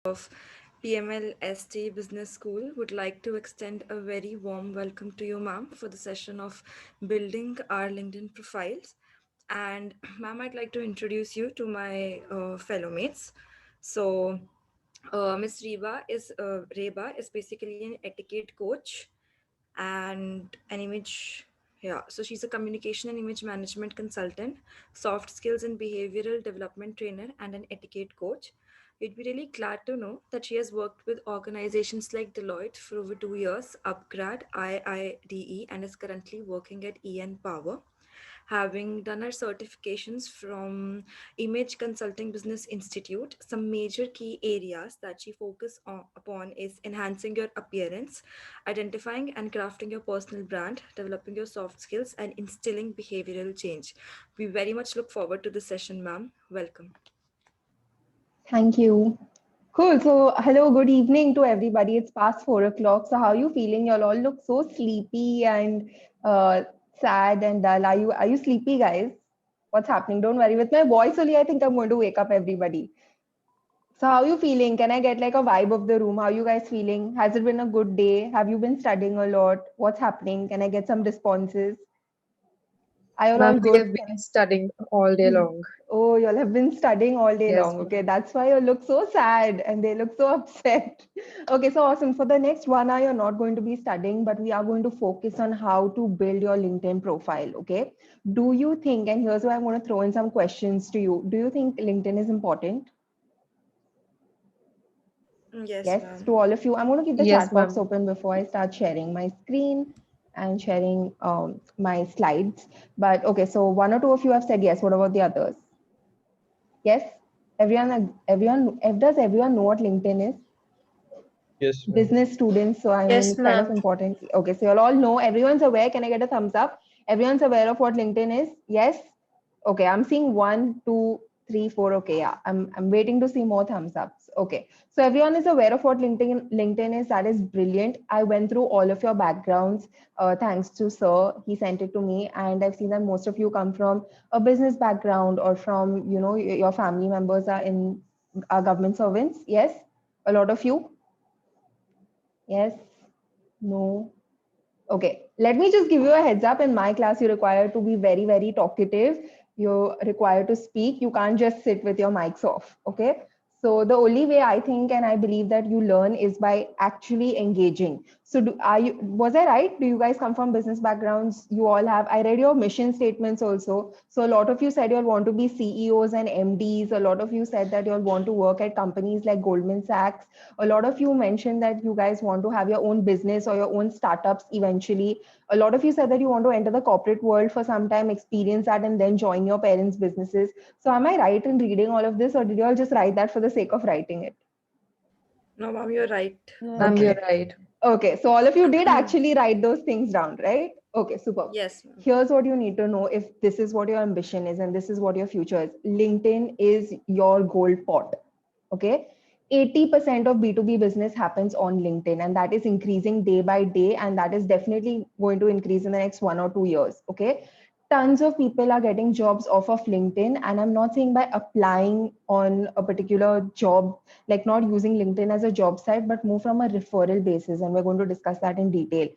of PML Business School would like to extend a very warm welcome to you, ma'am, for the session of building our LinkedIn profiles. And, ma'am, I'd like to introduce you to my fellow mates. So, Miss Reba is basically an etiquette coach and an image. Yeah, so she's a communication and image management consultant, soft skills and behavioral development trainer, and an etiquette coach. We'd be really glad to know that she has worked with organizations like Deloitte for over 2 years, Upgrad, IIDE, and is currently working at EN Power. Having done her certifications from Image Consulting Business Institute, some major key areas that she upon is enhancing your appearance, identifying and crafting your personal brand, developing your soft skills, and instilling behavioral change. We very much look forward to the session, ma'am. Welcome. Thank you. Cool. So, hello, good evening to everybody. It's past 4 o'clock. So, how are you feeling? You all look so sleepy and uh, sad and dull. Are you sleepy, guys? What's happening? Don't worry. With my voice only, I think I'm going to wake up everybody. So, how are you feeling? Can I get like a vibe of the room? How are you guys feeling? Has it been a good day? Have you been studying a lot? What's happening? Can I get some responses? Are you Ma'am, all we good? have been studying all day long. Oh, y'all have been studying all day Yes, long. Okay, ma'am. that's why you look so sad and they look so upset. Okay, so awesome. For the next 1 hour, you're not going to be studying, but we are going to focus on how to build your LinkedIn profile. Okay. Do you think, and here's where I'm going to throw in some questions to you. Do you think LinkedIn is important? Yes, Yes, ma'am. to all of you. I'm going to keep the Yes, chat box ma'am. open before I start sharing my screen and sharing my slides. But okay, so one or two of you have said yes. What about the others? Yes, does everyone know what LinkedIn is? Yes, ma'am. Business students, so I mean, Yes, it's kind of ma'am. important. Okay, so you'll all know, everyone's aware. Can I get a thumbs up? Everyone's aware of what LinkedIn is? Yes. Okay, I'm seeing 1, 2, 3, 4. Okay, yeah, I'm waiting to see more thumbs ups. Okay, so everyone is aware of what LinkedIn is. That is brilliant. I went through all of your backgrounds, thanks to Sir. He sent it to me, and I've seen that most of you come from a business background or from your family members are government servants. Yes, a lot of you. Yes, no. Okay, let me just give you a heads up. In my class, you're required to be very, very talkative. You're required to speak. You can't just sit with your mics off. Okay. So the only way I think and I believe that you learn is by actually engaging. So was I right? Do you guys come from business backgrounds? You all have, I read your mission statements also. So a lot of you said you'll want to be CEOs and MDs. A lot of you said that you'll want to work at companies like Goldman Sachs. A lot of you mentioned that you guys want to have your own business or your own startups eventually. A lot of you said that you want to enter the corporate world for some time, experience that, and then join your parents' businesses. So, am I right in reading all of this, or did you all just write that for the sake of writing it? No, ma'am, you're right. Ma'am, you're Okay. right. Okay. So, all of you did actually write those things down, right? Okay, super. Yes, ma'am. Here's what you need to know if this is what your ambition is and this is what your future is. LinkedIn is your gold pot. Okay. 80% of B2B business happens on LinkedIn, and that is increasing day by day. And that is definitely going to increase in the next 1 or 2 years. Okay. Tons of people are getting jobs off of LinkedIn. And I'm not saying by applying on a particular job, like not using LinkedIn as a job site, but more from a referral basis. And we're going to discuss that in detail.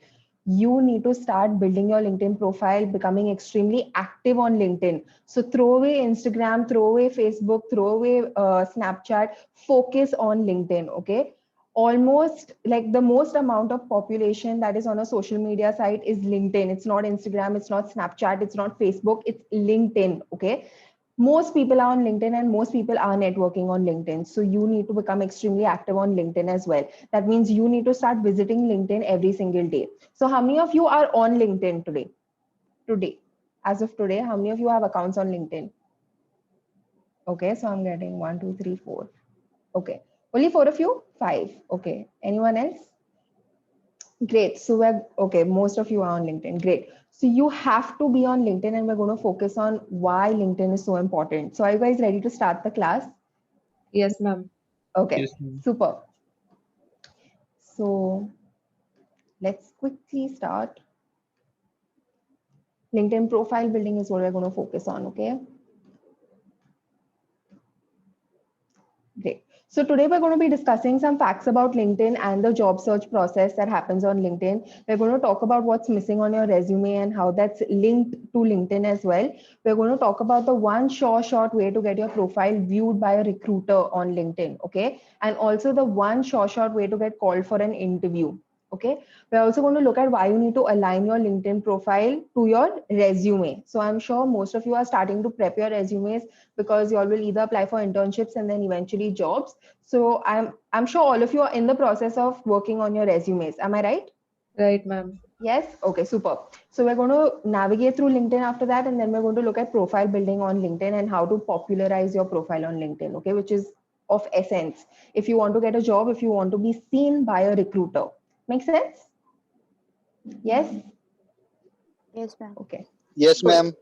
You need to start building your LinkedIn profile, becoming extremely active on LinkedIn. So throw away Instagram, throw away Facebook, throw away Snapchat, focus on LinkedIn. Okay. Almost like the most amount of population that is on a social media site is LinkedIn. It's not Instagram, it's not Snapchat, it's not Facebook, it's LinkedIn. Okay. Most people are on LinkedIn and most people are networking on LinkedIn. So you need to become extremely active on LinkedIn as well. That means you need to start visiting LinkedIn every single day. So how many of you are on LinkedIn today? Today, as of today, how many of you have accounts on LinkedIn? Okay, so I'm getting 1, 2, 3, 4. Okay, only 4 of you? 5. Okay, anyone else? Great. So we're okay. Most of you are on LinkedIn. Great. So you have to be on LinkedIn, and we're going to focus on why LinkedIn is so important. So are you guys ready to start the class? Yes, ma'am. Okay, Yes, ma'am. super. So let's quickly start. LinkedIn profile building is what we're going to focus on. Okay. Great. So today we're going to be discussing some facts about LinkedIn and the job search process that happens on LinkedIn. We're going to talk about what's missing on your resume and how that's linked to LinkedIn as well. We're going to talk about the one short way to get your profile viewed by a recruiter on LinkedIn, okay? And also the one short way to get called for an interview. Okay, we're also going to look at why you need to align your LinkedIn profile to your resume. So I'm sure most of you are starting to prep your resumes because you all will either apply for internships and then eventually jobs. So I'm sure all of you are in the process of working on your resumes. Am I right? Right, ma'am. Yes. Okay, super. So we're going to navigate through LinkedIn after that, and then we're going to look at profile building on LinkedIn and how to popularize your profile on LinkedIn. Okay, which is of essence if you want to get a job, if you want to be seen by a recruiter. Make sense? Yes. Yes, ma'am. Okay. Yes, Good. ma'am.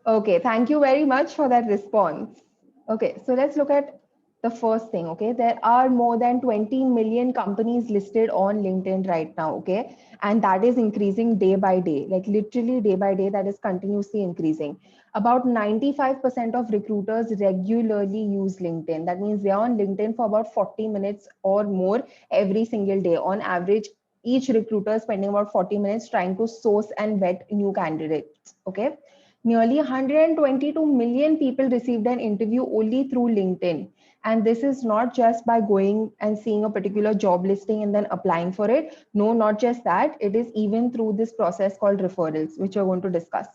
Okay, thank you very much for that response. Okay, so let's look at the first thing. Okay, there are more than 20 million companies listed on LinkedIn right now. Okay, and that is increasing day by day, like literally day by day, that is continuously increasing. About 95% of recruiters regularly use LinkedIn. That means they're on LinkedIn for about 40 minutes or more every single day. On average, each recruiter is spending about 40 minutes trying to source and vet new candidates. Okay. Nearly 122 million people received an interview only through LinkedIn. And this is not just by going and seeing a particular job listing and then applying for it. No, not just that. It is even through this process called referrals, which we're going to discuss.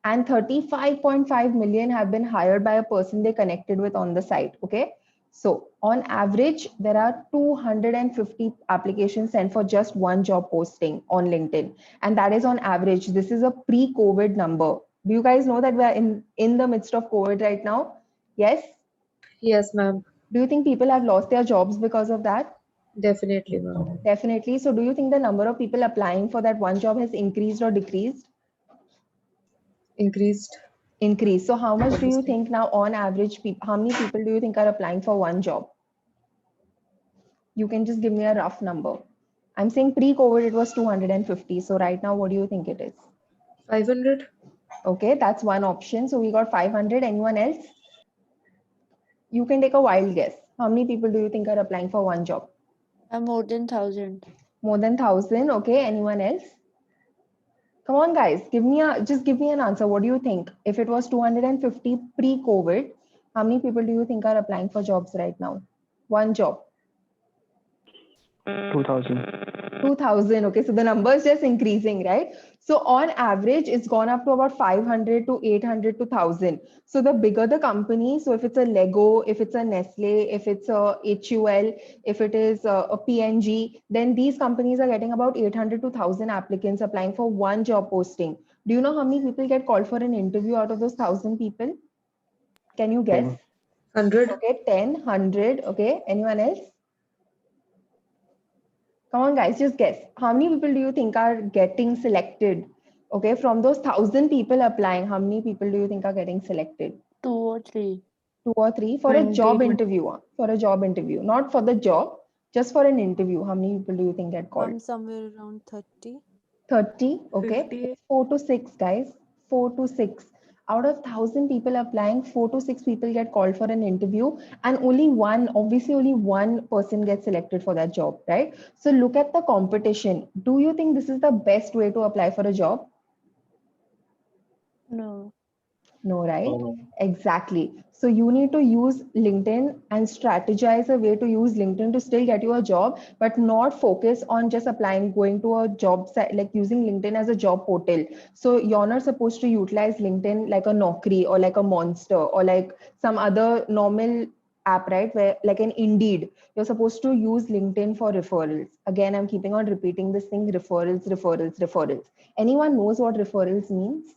And 35.5 million have been hired by a person they connected with on the site. Okay. So on average, there are 250 applications sent for just one job posting on LinkedIn. And that is on average. This is a pre-COVID number. Do you guys know that we are in the midst of COVID right now? Yes. Yes, ma'am. Do you think people have lost their jobs because of that? Definitely, ma'am. Definitely. So do you think the number of people applying for that one job has increased or decreased? Increased. Increased. So how much do you Obviously. think now on average, how many people do you think are applying for one job? You can just give me a rough number. I'm saying pre-COVID, it was 250. So right now, what do you think it is? 500. Okay, that's one option. So we got 500. Anyone else? You can take a wild guess. How many people do you think are applying for one job? More than 1,000. More than 1,000. Okay, anyone else? Come on, guys, just give me an answer. What do you think? If it was 250 pre-COVID, how many people do you think are applying for jobs right now? One job. 2000. 2,000. Okay, so the number is just increasing, right? So on average, it's gone up to about 500 to 800 to 1,000. So the bigger the company, so if it's a Lego, if it's a Nestle, if it's a HUL, if it is a PNG, then these companies are getting about 800 to 1,000 applicants applying for one job posting. Do you know how many people get called for an interview out of those 1,000 people? Can you guess? 10. 100. Okay, 10, 100. Okay, anyone else? Come on, guys, just guess. How many people do you think are getting selected? Okay, from those 1,000 people applying, how many people do you think are getting selected? 2 or 3. 2 or 3 for a 20, job 20. interview. For a job interview, not for the job, just for an interview. How many people do you think get called? Somewhere around 30. 30. Okay, 50. it's 4 to 6, guys. 4 to 6. Out of 1,000 people applying, 4 to 6 people get called for an interview, and obviously, only one person gets selected for that job, right? So look at the competition. Do you think this is the best way to apply for a job? No. No, right? Oh, Exactly. So you need to use LinkedIn and strategize a way to use LinkedIn to still get you a job, but not focus on just applying, going to a job site, like using LinkedIn as a job portal. So you're not supposed to utilize LinkedIn like a Naukri or like a Monster or like some other normal app, right? Where like an Indeed, you're supposed to use LinkedIn for referrals. Again, I'm keeping on repeating this thing, referrals, referrals, referrals. Anyone knows what referrals means?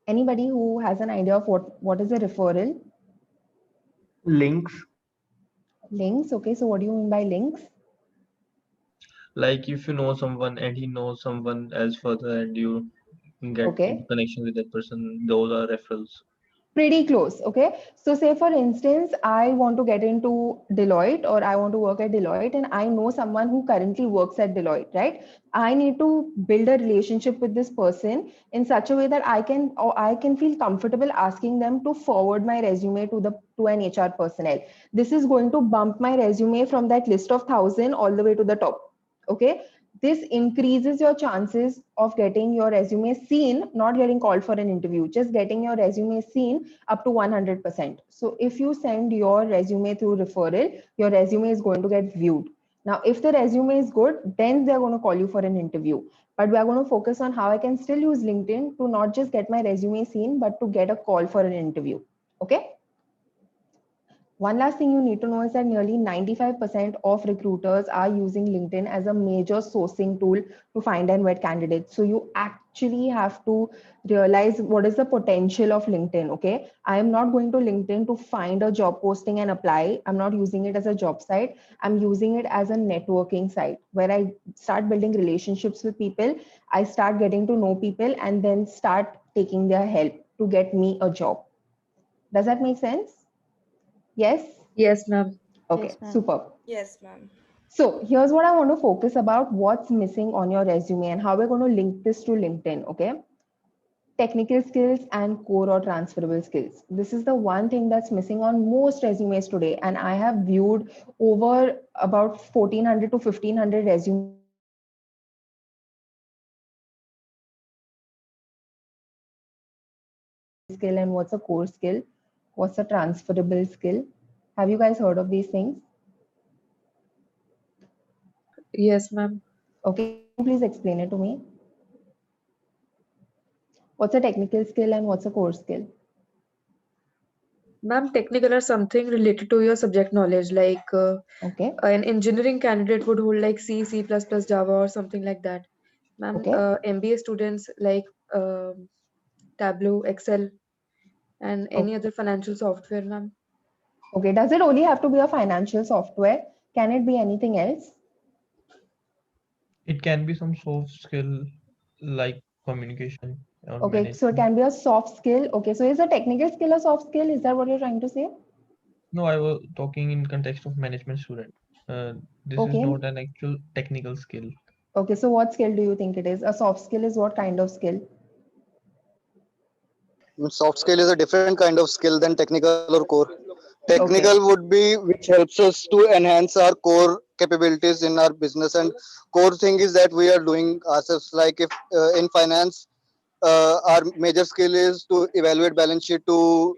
Anybody who has an idea of what is a referral? links. Links. Okay, so what do you mean by links? Like if you know someone and he knows someone else further and you get into Okay, connection with that person, those are referrals. Pretty close. Okay. So say for instance, I want to get into Deloitte, or I want to work at Deloitte, and I know someone who currently works at Deloitte, right? I need to build a relationship with this person in such a way that I can feel comfortable asking them to forward my resume to an HR personnel. This is going to bump my resume from that list of 1,000 all the way to the top. Okay. This increases your chances of getting your resume seen, not getting called for an interview, just getting your resume seen up to 100%. So if you send your resume through referral, your resume is going to get viewed. Now, if the resume is good, then they're going to call you for an interview. But we are going to focus on how I can still use LinkedIn to not just get my resume seen, but to get a call for an interview. Okay. One last thing you need to know is that nearly 95% of recruiters are using LinkedIn as a major sourcing tool to find and vet candidates. So you actually have to realize what is the potential of LinkedIn. Okay. I am not going to LinkedIn to find a job posting and apply. I'm not using it as a job site. I'm using it as a networking site where I start building relationships with people. I start getting to know people and then start taking their help to get me a job. Does that make sense? Yes? Yes, ma'am. Okay, Yes, ma'am. superb. Yes, ma'am. So here's what I want to focus about, what's missing on your resume and how we're going to link this to LinkedIn, okay? Technical skills and core or transferable skills. This is the one thing that's missing on most resumes today. And I have viewed over about 1,400 to 1,500 resumes today. And I have asked people, what's a technical skill and what's a core skill? What's a transferable skill? Have you guys heard of these things? Yes, ma'am. Okay, can you please explain it to me? What's a technical skill and what's a core skill? Ma'am, technical are something related to your subject knowledge, like Okay, an engineering candidate would hold like C, C++, Java, or something like that. Ma'am, okay, MBA students like Tableau, Excel, and any okay. other financial software, ma'am. Okay, does it only have to be a financial software? Can it be anything else? It can be some soft skill like communication or Okay, so it management. can be a soft skill. Okay, so is a technical skill a soft skill? Is that what you're trying to say? No, I was talking in context of management student. This is Okay, not an actual technical skill. okay, so what skill do you think it is? A soft skill is what kind of skill? Soft skill is a different kind of skill than technical or core. Technical Okay, would be which helps us to enhance our core capabilities in our business, and core thing is that we are doing ourselves. Like if in finance, our major skill is to evaluate balance sheet to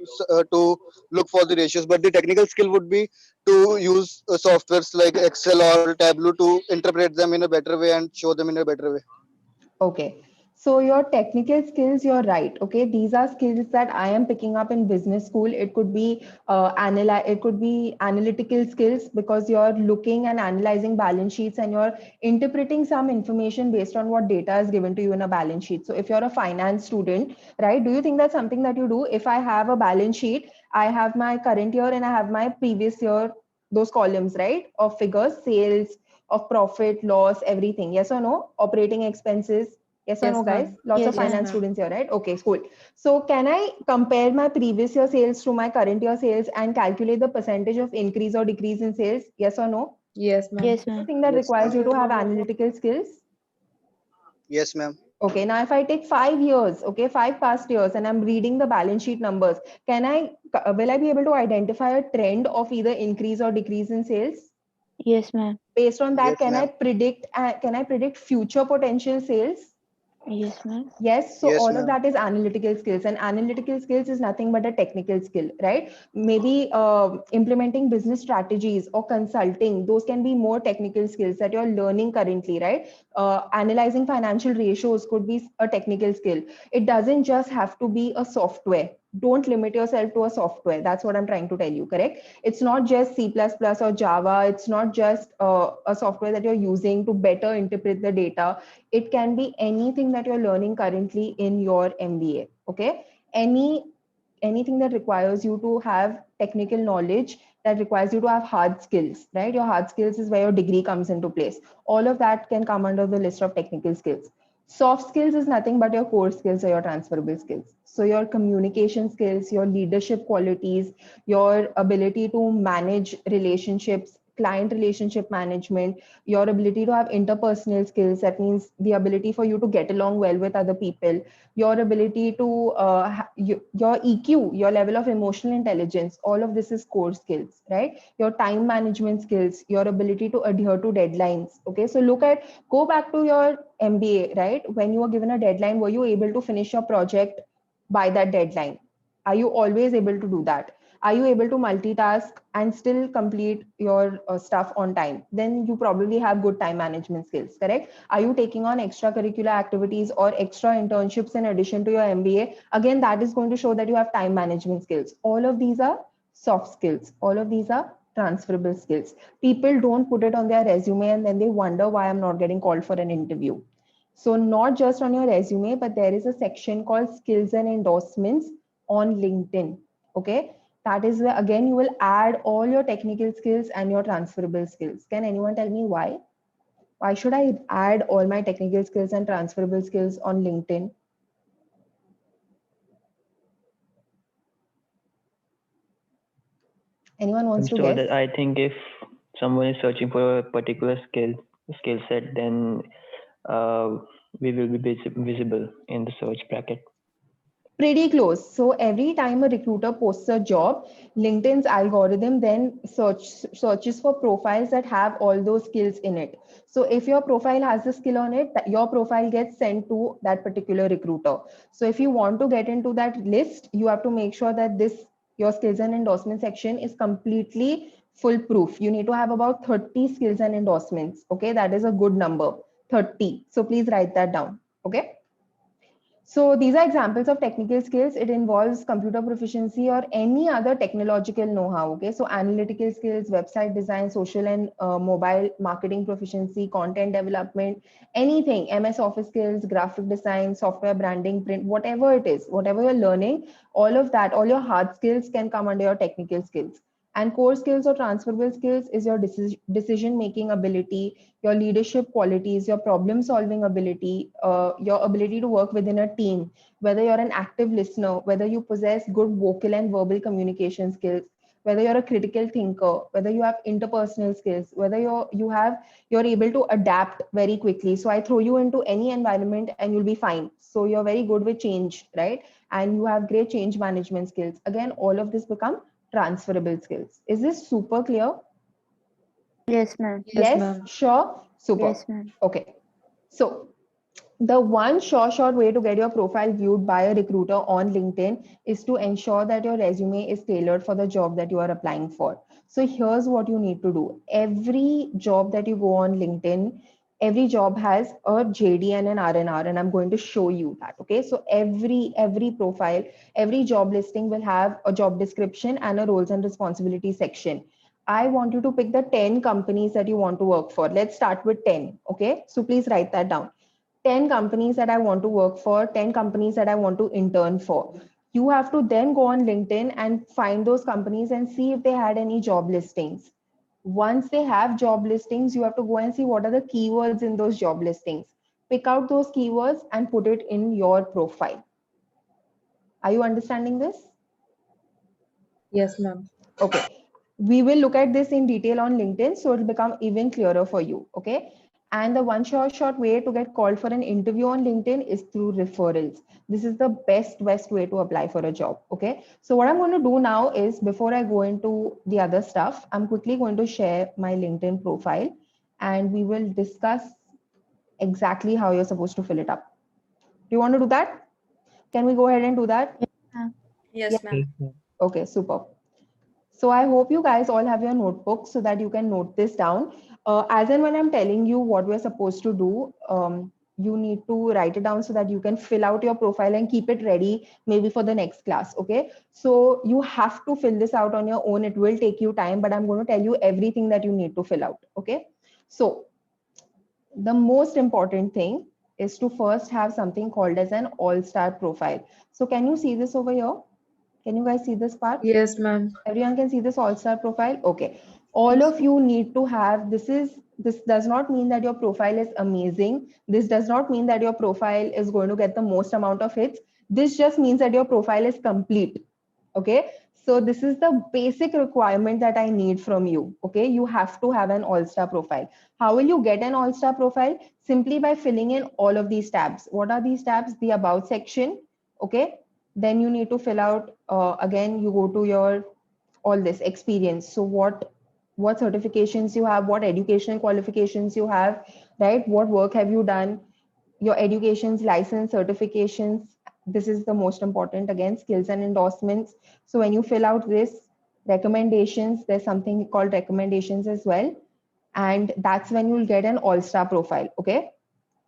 look for the ratios. But the technical skill would be to use softwares like Excel or Tableau to interpret them in a better way and show them in a better way. okay. So your technical skills, you're right. Okay, these are skills that I am picking up in business school. It could be it could be analytical skills because you're looking and analyzing balance sheets and you're interpreting some information based on what data is given to you in a balance sheet. So if you're a finance student, right, do you think that's something that you do? If I have a balance sheet, I have my current year and I have my previous year, those columns, right, of figures, sales, of profit, loss, everything. Yes or no? Operating expenses. Yes or no, Yes, guys? ma'am. Lots of Yes, Yes, ma'am. finance ma'am. students here, right? Okay, cool. So can I compare my previous year sales to my current year sales and calculate the percentage of increase or decrease in sales? Yes or no? Yes, ma'am. Yes, Do you ma'am. think that Yes, requires ma'am. you to have analytical skills? Yes, ma'am. Okay, now if I take 5 years, okay, 5 past years, and I'm reading the balance sheet numbers, will I be able to identify a trend of either increase or decrease in sales? Yes, ma'am. Based on that, Yes, ma'am. can I predict future potential sales? Yes, ma'am. Yes, so Yes, all of ma'am. that is analytical skills, and analytical skills is nothing but a technical skill, right? Maybe implementing business strategies or consulting, those can be more technical skills that you're learning currently, right? Analyzing financial ratios could be a technical skill. It doesn't just have to be a software. Don't limit yourself to a software. That's what I'm trying to tell you, correct? It's not just C++ or Java. It's not just a software that you're using to better interpret the data. It can be anything that you're learning currently in your MBA. Okay, anything that requires you to have technical knowledge, that requires you to have hard skills, right? Your hard skills is where your degree comes into place. All of that can come under the list of technical skills. Soft skills is nothing but your core skills or your transferable skills. So your communication skills, your leadership qualities, your ability to manage relationships, client relationship management, your ability to have interpersonal skills. That means the ability for you to get along well with other people, your ability to, your EQ, your level of emotional intelligence, all of this is core skills, right? Your time management skills, your ability to adhere to deadlines. Okay, so go back to your MBA, right? When you were given a deadline, were you able to finish your project by that deadline? Are you always able to do that? Are you able to multitask and still complete your stuff on time? Then you probably have good time management skills, correct? Are you taking on extracurricular activities or extra internships in addition to your MBA? Again, that is going to show that you have time management skills. All of these are soft skills. All of these are transferable skills. People don't put it on their resume and then they wonder why I'm not getting called for an interview. So not just on your resume, but there is a section called skills and endorsements on LinkedIn. Okay. That is where again you will add all your technical skills and your transferable skills. Can anyone tell me why? Why should I add all my technical skills and transferable skills on LinkedIn? Anyone wants to So guess? that I think if someone is searching for a particular skill set, then we will be visible in the search bracket. Pretty close. So every time a recruiter posts a job, LinkedIn's algorithm then searches for profiles that have all those skills in it. So if your profile has the skill on it, your profile gets sent to that particular recruiter. So if you want to get into that list, you have to make sure that your skills and endorsement section is completely foolproof. You need to have about 30 skills and endorsements. Okay, that is a good number, 30. So please write that down. Okay. So these are examples of technical skills. It involves computer proficiency or any other technological know-how. Okay, so analytical skills, website design, social and mobile marketing proficiency, content development, anything, MS Office skills, graphic design, software branding, print, whatever it is, whatever you're learning, all of that, all your hard skills can come under your technical skills. And core skills or transferable skills is your decision-making ability, your leadership qualities, your problem solving ability, your ability to work within a team, whether you're an active listener, whether you possess good vocal and verbal communication skills, whether you're a critical thinker, whether you have interpersonal skills, whether you're able to adapt very quickly. So I throw you into any environment and you'll be fine. So you're very good with change, right? And you have great change management skills. Again, all of this become transferable skills. Is this super clear? Yes, ma'am. Yes, ma'am. Sure. Super. Yes, ma'am. Okay. So the one short way to get your profile viewed by a recruiter on LinkedIn is to ensure that your resume is tailored for the job that you are applying for. So here's what you need to do. Every job that you go on LinkedIn, every job has a JD and an RNR, and I'm going to show you that. Okay. So every profile, every job listing will have a job description and a roles and responsibility section. I want you to pick the 10 companies that you want to work for. Let's start with 10. Okay. So please write that down. 10 companies that I want to work for, 10 companies that I want to intern for. You have to then go on LinkedIn and find those companies and see if they had any job listings. Once they have job listings, you have to go and see what are the keywords in those job listings. Pick out those keywords and put it in your profile. Are you understanding this? Yes, ma'am. Okay. We will look at this in detail on LinkedIn, so it'll become even clearer for you. Okay. And the one short way to get called for an interview on LinkedIn is through referrals. This is the best way to apply for a job. Okay. So what I'm going to do now is, before I go into the other stuff, I'm quickly going to share my LinkedIn profile and we will discuss exactly how you're supposed to fill it up. Do you want to do that? Can we go ahead and do that? Yes, ma'am. Yes, ma'am. Okay, super. So I hope you guys all have your notebooks so that you can note this down. As and when I'm telling you what we're supposed to do, you need to write it down so that you can fill out your profile and keep it ready maybe for the next class. Okay. So you have to fill this out on your own. It will take you time, but I'm going to tell you everything that you need to fill out. Okay. So the most important thing is to first have something called as an all-star profile. So can you see this over here? Can you guys see this part? Yes, ma'am. Everyone can see this all-star profile? Okay. All of you need to have, this is This does not mean that your profile is amazing. This does not mean that your profile is going to get the most amount of hits. This just means that your profile is complete. Okay. So this is the basic requirement that I need from you. Okay. You have to have an all-star profile. How will you get an all-star profile? Simply by filling in all of these tabs. What are these tabs? The about section. Okay. Then you need to fill out, again, you go to your, all this experience. So what certifications you have, what educational qualifications you have, right? What work have you done? Your educations, license, certifications. This is the most important, again, skills and endorsements. So when you fill out this, recommendations, there's something called recommendations as well. And that's when you'll get an all-star profile. Okay.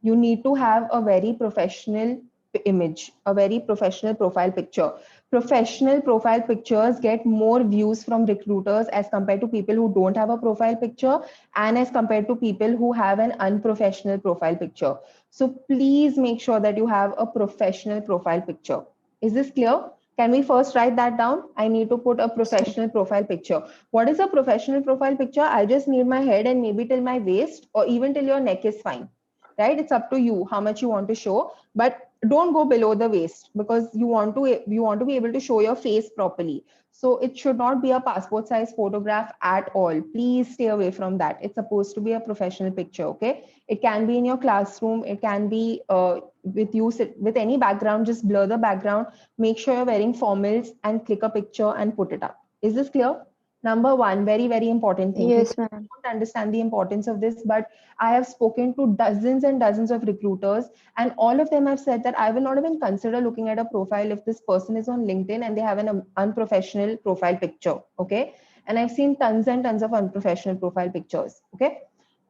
You need to have a very professional image, a very professional profile picture. Professional profile pictures get more views from recruiters as compared to people who don't have a profile picture, and as compared to people who have an unprofessional profile picture. So please make sure that you have a professional profile picture. Is this clear? Can we first write that down? I need to put a professional profile picture. What is a professional profile picture? I just need my head and maybe till my waist, or even till your neck is fine, right? It's up to you how much you want to show, but don't go below the waist, because you want to be able to show your face properly. So it should not be a passport size photograph at all. Please stay away from that. It's supposed to be a professional picture. Okay. It can be in your classroom. It can be with you, with any background. Just blur the background. Make sure you're wearing formals and click a picture and put it up. Is this clear? Number one, very, very important thing. Yes, People ma'am. don't understand the importance of this, but I have spoken to dozens and dozens of recruiters, and all of them have said that I will not even consider looking at a profile if this person is on LinkedIn and they have an unprofessional profile picture. Okay. And I've seen tons and tons of unprofessional profile pictures. Okay.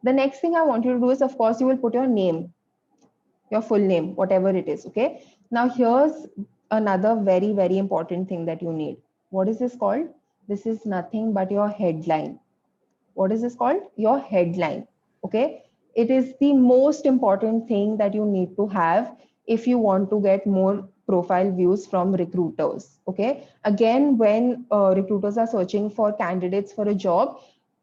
The next thing I want you to do is, of course, you will put your name, your full name, whatever it is. Okay. Now, here's another very, very important thing that you need. What is this called? This is nothing but your headline. What is this called? Your headline. Okay. It is the most important thing that you need to have if you want to get more profile views from recruiters. Okay. Again, when recruiters are searching for candidates for a job,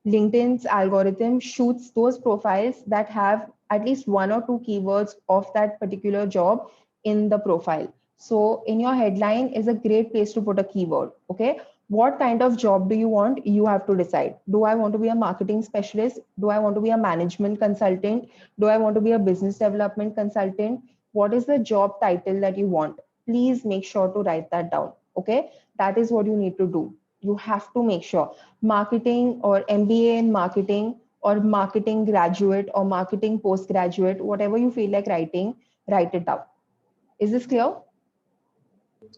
LinkedIn's algorithm shoots those profiles that have at least one or two keywords of that particular job in the profile. So in your headline is a great place to put a keyword. Okay. What kind of job do you want? You have to decide. Do I want to be a marketing specialist? Do I want to be a management consultant? Do I want to be a business development consultant? What is the job title that you want? Please make sure to write that down. Okay. That is what you need to do. You have to make sure. Marketing or MBA in marketing, or marketing graduate or marketing postgraduate, whatever you feel like writing, write it down. Is this clear?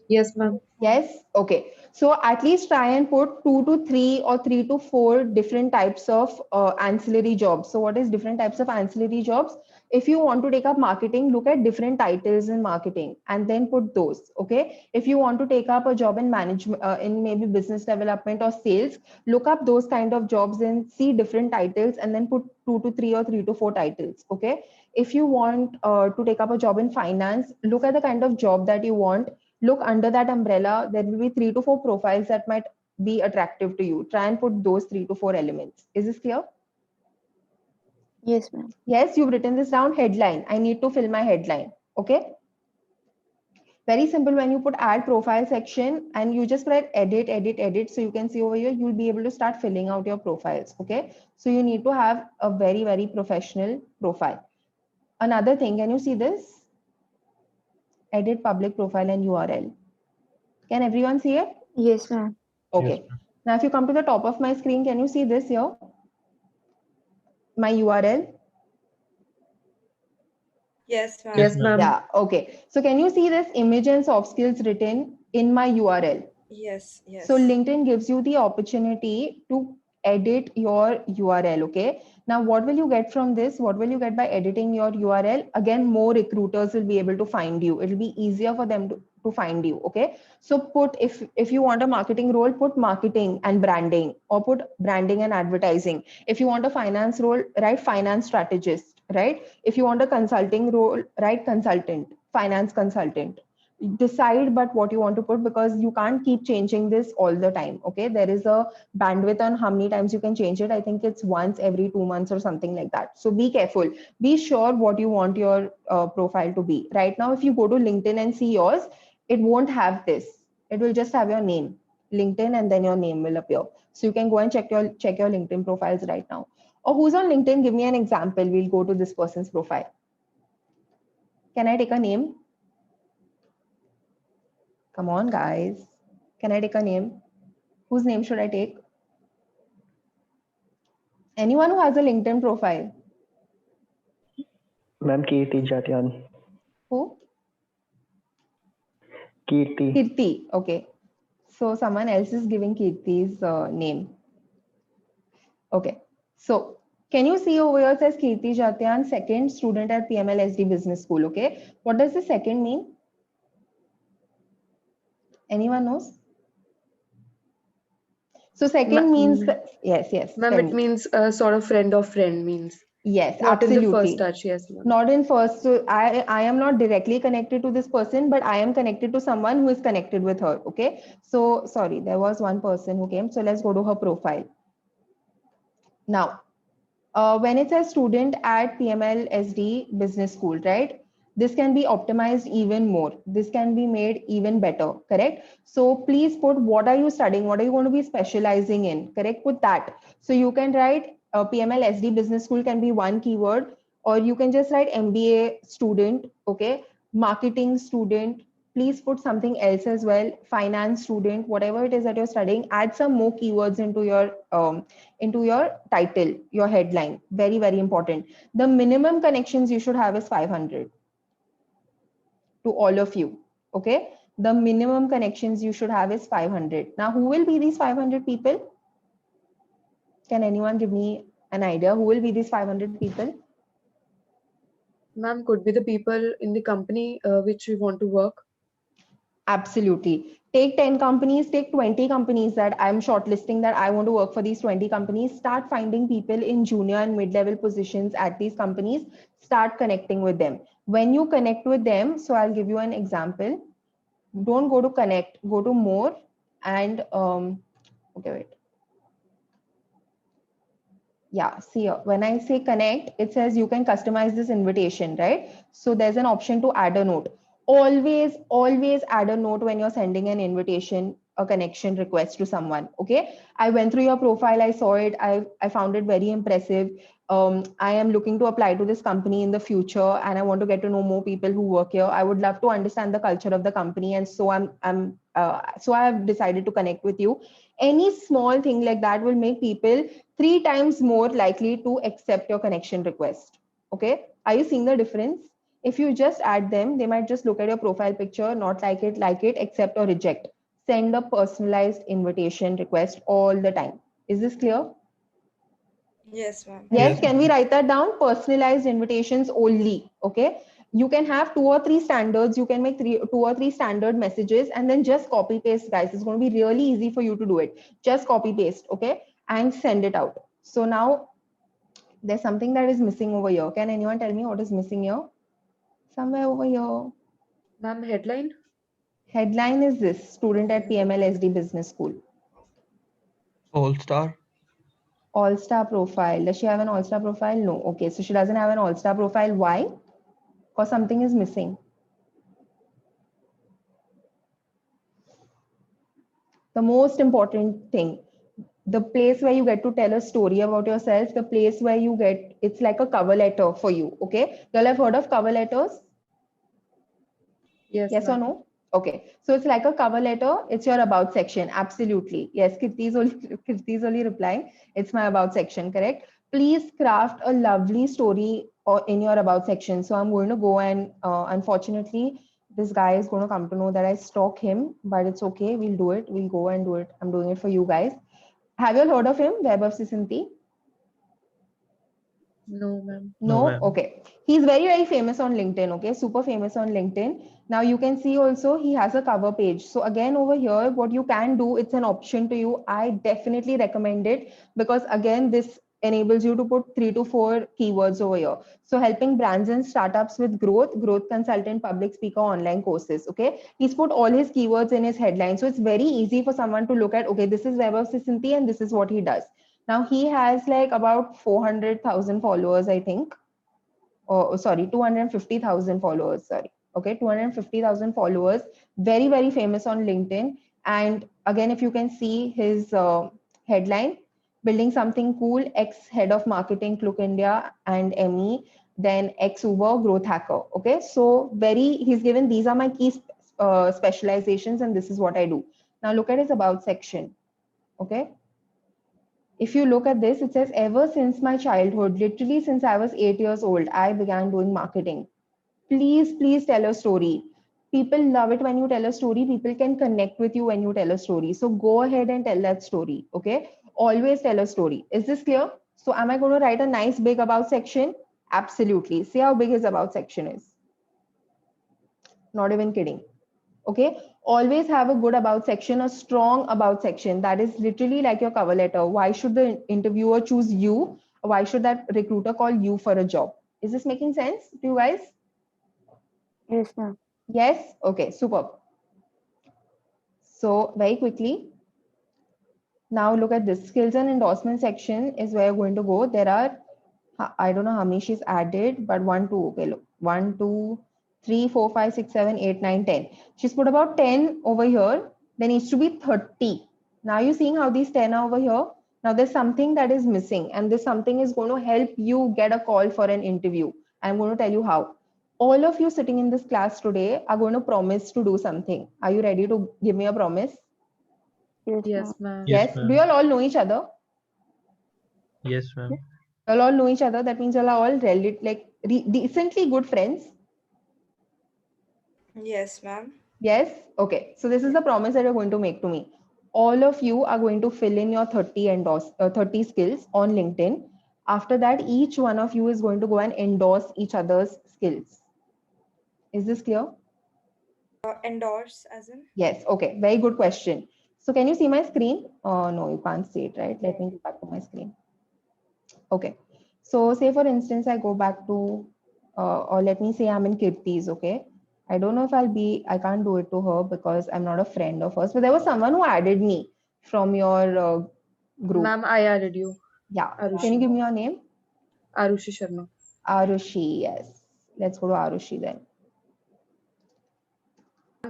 Yes, ma'am. Yes. Okay. So at least try and put 2 to 3 or 3 to 4 different types of ancillary jobs. So what is different types of ancillary jobs? If you want to take up marketing, look at different titles in marketing and then put those. Okay. If you want to take up a job in management, in maybe business development or sales, look up those kind of jobs and see different titles and then put 2 to 3 or 3 to 4 titles. Okay. If you want to take up a job in finance, look at the kind of job that you want. Look under that umbrella, there will be 3 to 4 profiles that might be attractive to you. Try and put those 3 to 4 elements. Is this clear? Yes, ma'am. Yes, you've written this down. Headline. I need to fill my headline. Okay. Very simple. When you put add profile section and you just write edit, edit, edit. So you can see over here, you'll be able to start filling out your profiles. Okay. So you need to have a very, very professional profile. Another thing, can you see this? Edit public profile and URL. Can everyone see it? Yes, ma'am. Okay. Yes, ma'am. Now, if you come to the top of my screen, can you see this here? My URL. Yes, ma'am. Yes, ma'am. Yeah. Okay. So can you see this image and soft skills written in my URL? Yes, yes. So LinkedIn gives you the opportunity to edit your URL. Okay. Now, what will you get from this? What will you get by editing your URL? Again, more recruiters will be able to find you. It will be easier for them to find you. Okay. So put, if you want a marketing role, put marketing and branding, or put branding and advertising. If you want a finance role, write finance strategist, right? If you want a consulting role, write consultant, finance consultant. decide but what you want to put, because you can't keep changing this all the time. Okay, there is a bandwidth on how many times you can change it. I think it's once every 2 months or something like that. So be careful, be sure what you want your profile to be. Right now, if you go to LinkedIn and see yours, it won't have this. It will just have your name, LinkedIn, and then your name will appear. So you can go and check your LinkedIn profiles right now. Or who's on LinkedIn? Give me an example. We'll go to this person's profile. Can I take a name? Come on, guys. Can I take a name? Whose name should I take? Anyone who has a LinkedIn profile. Ma'am, Kirti Jatian. Who? Kirti. Kirti. Okay. So someone else is giving Kirti's name. Okay. So can you see over here it says Kirti Jatian, second student at PMLSD Business School. Okay. What does the second mean? Anyone knows? So second means, yes. Ma'am, tell it me. means a sort of friend of friend means. Yes, Not in the absolutely. first touch, yes, ma'am. Not in first. So I am not directly connected to this person, but I am connected to someone who is connected with her. Okay. So sorry, there was one person who came. So let's go to her profile. Now, when it says student at PML SD Business School, right? This can be optimized even more. This can be made even better, correct? So please put what are you studying? What are you going to be specializing in? Correct? Put that. So you can write PML SD Business School can be one keyword, or you can just write MBA student, okay? Marketing student. Please put something else as well. Finance student, whatever it is that you're studying, add some more keywords into your title, your headline. Very, very important. The minimum connections you should have is 500 to all of you. Okay. The minimum connections you should have is 500. Now, who will be these 500 people? Can anyone give me an idea? Who will be these 500 people? Ma'am, could be the people in the company which we want to work. Absolutely. Take 10 companies, take 20 companies that I'm shortlisting that I want to work for these 20 companies. Start finding people in junior and mid-level positions at these companies. Start connecting with them. When you connect with them, so I'll give you an example. Don't go to connect, go to more and okay, wait. Yeah, see here, when I say connect, it says you can customize this invitation, right? So there's an option to add a note. Always add a note when you're sending an invitation, a connection request to someone. Okay. I went through your profile, I saw it, I found it very impressive. I am looking to apply to this company in the future and I want to get to know more people who work here. I would love to understand the culture of the company. And so so I have decided to connect with you. Any small thing like that will make people 3 times more likely to accept your connection request. Okay. Are you seeing the difference? If you just add them, they might just look at your profile picture, not like it, accept or reject. Send a personalized invitation request all the time. Is this clear? Yes, ma'am. Yes, Yes, can we ma'am. write that down? Personalized invitations only. Okay. You can have 2 or 3 standards. You can make 2 or 3 standard messages and then just copy paste, guys. It's going to be really easy for you to do it. Just copy paste. Okay. And send it out. So now there's something that is missing over here. Can anyone tell me what is missing here? Somewhere over here. Ma'am, headline? Headline is this: student at Okay. PMLSD Business School. All-star. All-star profile. Does she have an all-star profile? No. Okay. So she doesn't have an all-star profile. Why? Because something is missing. The most important thing, the place where you get to tell a story about yourself, the place where you get, it's like a cover letter for you. Okay. Y'all have heard of cover letters? Yes, Yes or ma'am. no? Okay. So it's like a cover letter. It's your about section. Absolutely. Yes, Kirti is only replying. It's my about section, correct? Please craft a lovely story or in your about section. So I'm going to go and unfortunately, this guy is going to come to know that I stalk him, but it's okay. We'll do it. We'll go and do it. I'm doing it for you guys. Have you all heard of him? Vaibhav Sisanti? No, ma'am. No, No? ma'am. Okay. He's very, very famous on LinkedIn. Okay. Super famous on LinkedIn. Now you can see also he has a cover page. So again, over here, what you can do, it's an option to you. I definitely recommend it because again, this enables you to put 3 to 4 keywords over here. So helping brands and startups with growth consultant, public speaker, online courses. Okay, he's put all his keywords in his headline, so it's very easy for someone to look at. Okay, this is Vaibhav Sisanti and this is what he does. Now he has like about 400,000 followers, I think. Oh, sorry, 250,000 followers. Sorry. Okay, 250,000 followers. Very, very famous on LinkedIn. And again, if you can see his headline, building something cool, ex-head of marketing, Klook India and ME, then ex-Uber growth hacker. Okay, so he's given, these are my key specializations and this is what I do. Now look at his about section. Okay. If you look at this, it says, ever since my childhood, literally since I was 8 years old, I began doing marketing. Please tell a story. People love it when you tell a story. People can connect with you when you tell a story. So go ahead and tell that story. Okay. Always tell a story. Is this clear? So am I going to write a nice big about section? Absolutely. See how big his about section is. Not even kidding. Okay, always have a good about section, a strong about section that is literally like your cover letter. Why should the interviewer choose you? Why should that recruiter call you for a job? Is this making sense to you guys? Yes, ma'am. Yes. Okay, superb. So very quickly, now look at this skills and endorsement section is where you're going to go. There are, I don't know how many she's added, but 1, 2, okay, look, 1, 2, 3, 4, 5, 6, 7, 8, 9, 10. She's put about 10 over here. There needs to be 30. Now you're seeing how these 10 are over here. Now there's something that is missing, and this something is going to help you get a call for an interview. I'm going to tell you how. All of you sitting in this class today are going to promise to do something. Are you ready to give me a promise? Yes, Yes, ma'am. ma'am. Yes. Do you all know each other? Yes, ma'am. You all know each other. That means you all are decently good friends. Yes, ma'am. Yes. Okay. So this is the promise that you're going to make to me. All of you are going to fill in your 30 skills on LinkedIn. After that, each one of you is going to go and endorse each other's skills. Is this clear? Endorse as in? Yes. Okay. Very good question. So can you see my screen? No, you can't see it, right? Let me go back to my screen. Okay. So say for instance, I go back to, or let me say I'm in Kirti's, okay? I don't know if I can't do it to her because I'm not a friend of hers, but there was someone who added me from your group. Ma'am, I added you. Yeah. Arushi. Can you give me your name? Arushi Sharma. Arushi, yes. Let's go to Arushi then.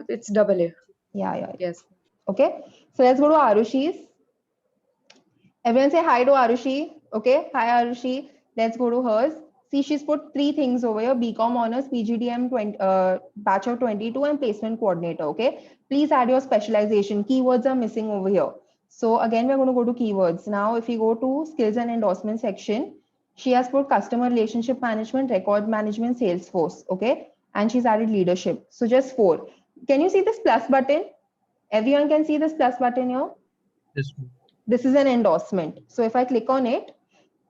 It's double A. Yeah. Yes. Okay. So let's go to Arushi's. Everyone say hi to Arushi. Okay. Hi, Arushi. Let's go to hers. See, she's put 3 things over here: BCom honors, PGDM batch of 22, and placement coordinator. Okay. Please add your specialization. Keywords are missing over here. So again, we're going to go to keywords. Now, if we go to skills and endorsement section, she has put customer relationship management, record management, Salesforce. Okay. And she's added leadership. So just 4. Can you see this plus button? Everyone can see this plus button here. Yes, ma'am. This is an endorsement. So if I click on it,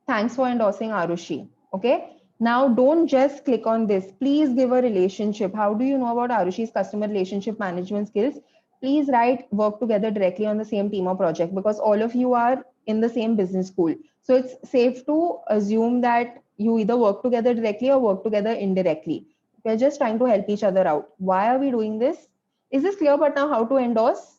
thanks for endorsing Arushi. Okay. Now don't just click on this. Please give a relationship. How do you know about Arushi's customer relationship management skills? Please write work together directly on the same team or project, because all of you are in the same business school. So it's safe to assume that you either work together directly or work together indirectly. We're just trying to help each other out. Why are we doing this? Is this clear? But now how to endorse?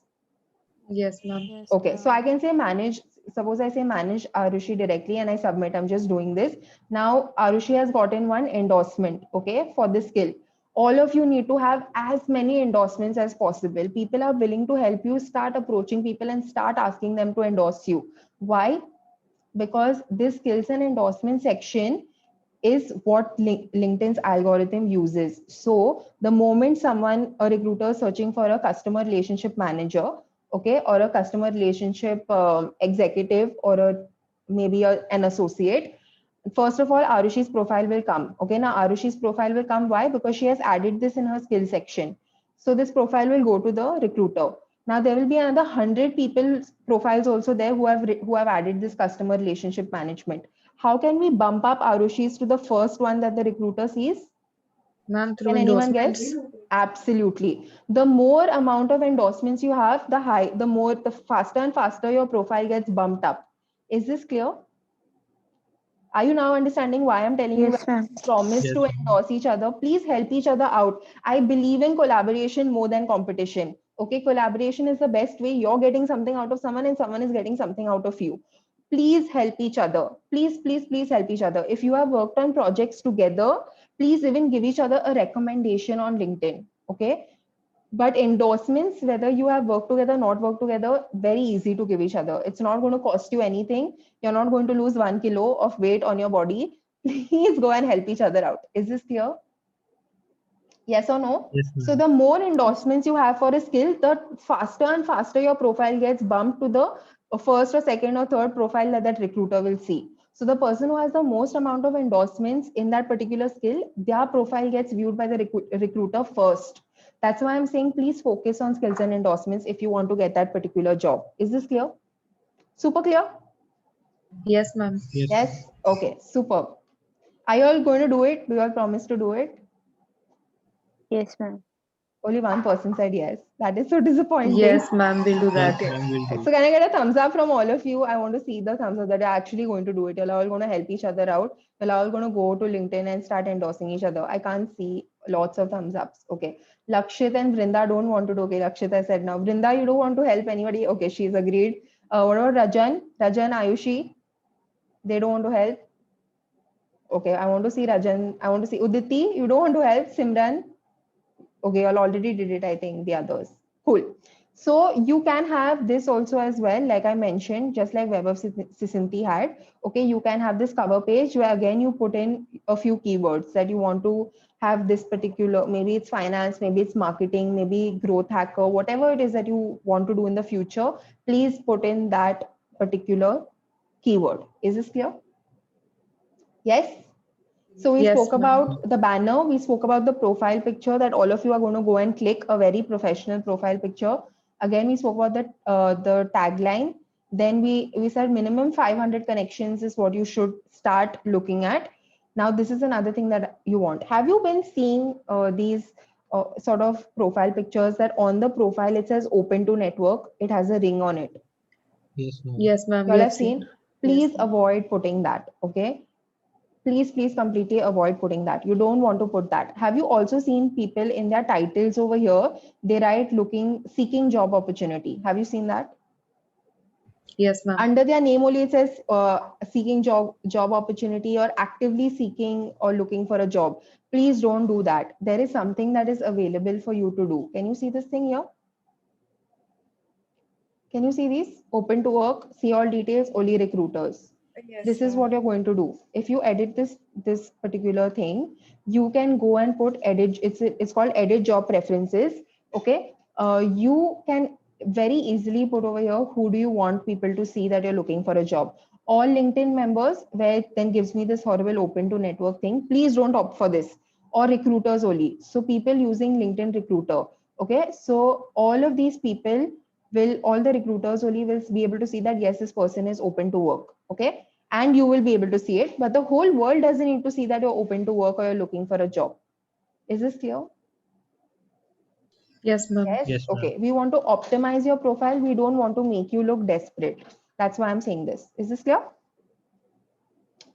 Yes, ma'am. Yes, Okay, so I ma'am. can say manage. Suppose I say manage Arushi directly and I submit. I'm just doing this. Now Arushi has gotten one endorsement, okay, for this skill. All of you need to have as many endorsements as possible. People are willing to help you. Start approaching people and start asking them to endorse you. Why? Because this skills and endorsement section is what LinkedIn's algorithm uses. So the moment a recruiter is searching for a customer relationship manager, okay, or a customer relationship executive, or maybe an associate, first of all, Arushi's profile will come. Okay, now Arushi's profile will come. Why? Because she has added this in her skill section. So this profile will go to the recruiter. Now there will be another 100 people's profiles also there who have added this customer relationship management. How can we bump up Arushi's to the first one that the recruiter sees? Ma'am, through Can anyone guess? endorsements. Absolutely. The more amount of endorsements you have, the faster and faster your profile gets bumped up. Is this clear? Are you now understanding why I'm telling you Yes, ma'am. promise Yes, to ma'am. endorse each other? Please help each other out. I believe in collaboration more than competition. Okay, collaboration is the best way. You're getting something out of someone and someone is getting something out of you. Please help each other. Please help each other. If you have worked on projects together, please even give each other a recommendation on LinkedIn. Okay, but endorsements, whether you have worked together, not worked together, very easy to give each other. It's not going to cost you anything. You're not going to lose 1 kilo of weight on your body. Please go and help each other out. Is this clear? Yes or no? Yes, So ma'am. the more endorsements you have for a skill, the faster and faster your profile gets bumped to the first or second or third profile that recruiter will see. So the person who has the most amount of endorsements in that particular skill, their profile gets viewed by the recruiter first. That's why I'm saying please focus on skills and endorsements if you want to get that particular job. Is this clear? Super clear? Yes, ma'am. Yes, ma'am. Yes? Okay, superb. Are you all going to do it? Do you all promise to do it? Yes, ma'am. Only one person said yes. That is so disappointing. Yes, ma'am, we'll do Yes, that. Okay. ma'am, will do. So can I get a thumbs up from all of you? I want to see the thumbs up that you're actually going to do it. You're all going to help each other out. You're all going to go to LinkedIn and start endorsing each other. I can't see lots of thumbs ups. Okay. Lakshit and Vrinda don't want to do. Okay. Lakshit, I said now. Vrinda, you don't want to help anybody. Okay. She's agreed. What about Rajan? Rajan, Ayushi? They don't want to help. Okay. I want to see Rajan. I want to see Uditi. You don't want to help. Simran? Okay, y'all already did it, I think, the others. Cool. So you can have this also as well, like I mentioned, just like Web of Sisinti had. Okay, you can have this cover page where again you put in a few keywords that you want to have this particular, maybe it's finance, maybe it's marketing, maybe growth hacker, whatever it is that you want to do in the future, please put in that particular keyword. Is this clear? Yes? So we Yes, spoke ma'am. about the banner, we spoke about the profile picture that all of you are going to go and click, a very professional profile picture. Again, we spoke about the tagline. Then we said minimum 500 connections is what you should start looking at. Now, this is another thing that you want. Have you been seeing these sort of profile pictures that on the profile it says open to network, it has a ring on it? Yes, ma'am. Yes, ma'am, You we all have have seen. seen? Yes, Please ma'am. avoid putting that, okay? Please completely avoid putting that. You don't want to put that. Have you also seen people in their titles over here, they write seeking job opportunity? Have you seen that? Yes, ma'am. Under their name only it says seeking job opportunity or actively seeking or looking for a job. Please don't do that. There is something that is available for you to do. Can you see this thing here? Can you see these? Open to work, see all details, only recruiters. Yes, This is ma'am. what you're going to do. If you edit this particular thing, you can go and put edit. It's called edit job preferences. Okay. You can very easily put over here who do you want people to see that you're looking for a job. All LinkedIn members, where it then gives me this horrible open to network thing. Please don't opt for this, or recruiters only. So people using LinkedIn recruiter. Okay. So all of these people all the recruiters only will be able to see that yes, this person is open to work. Okay, and you will be able to see it, but the whole world doesn't need to see that you're open to work or you're looking for a job. Is this clear? Yes, ma'am. Yes. Yes, ma'am. Okay, we want to optimize your profile, we don't want to make you look desperate. That's why I'm saying this. Is this clear?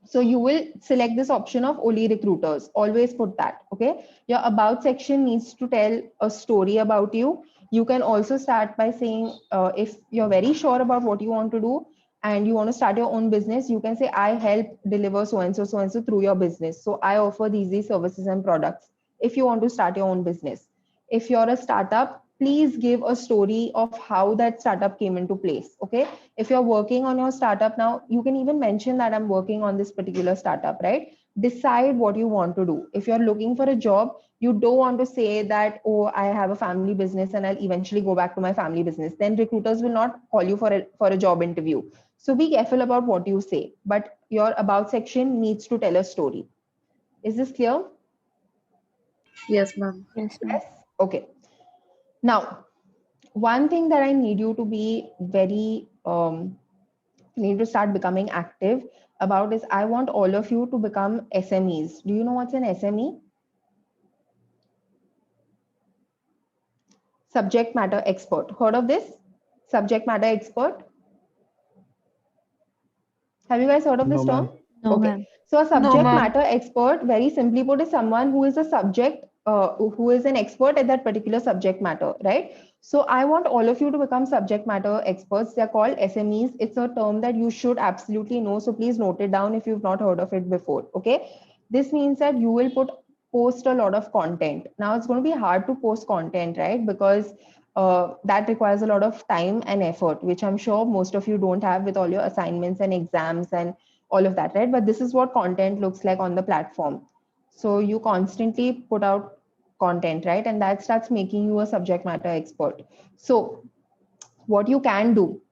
So you will select this option of only recruiters. Always put that. Okay. Your about section needs to tell a story about you. You can also start by saying, if you're very sure about what you want to do and you want to start your own business, you can say, I help deliver so and so through your business. So I offer these services and products. If you want to start your own business, if you're a startup, please give a story of how that startup came into place. Okay, if you're working on your startup now, you can even mention that I'm working on this particular startup, right? Decide what you want to do. If you're looking for a job, you don't want to say that, oh, I have a family business and I'll eventually go back to my family business. Then recruiters will not call you for a job interview. So be careful about what you say, but your about section needs to tell a story. Is this clear? Yes, ma'am. Yes, ma'am. Yes. Okay. Now, one thing that I need you to be very need to start becoming active about is I want all of you to become SMEs. Do you know what's an SME? Subject matter expert. Heard of this? Subject matter expert. Have you guys heard of this No, term? ma'am. No, Okay. ma'am. So a No, subject ma'am. matter expert, very simply put, is someone who is a subject, who is an expert at that particular subject matter, right? So I want all of you to become subject matter experts. They're called SMEs. It's a term that you should absolutely know. So please note it down if you've not heard of it before. Okay. This means that you will post a lot of content. Now it's going to be hard to post content, right? Because that requires a lot of time and effort, which I'm sure most of you don't have with all your assignments and exams and all of that, right? But this is what content looks like on the platform. So you constantly put out content, right? And that starts making you a subject matter expert. So what you can do,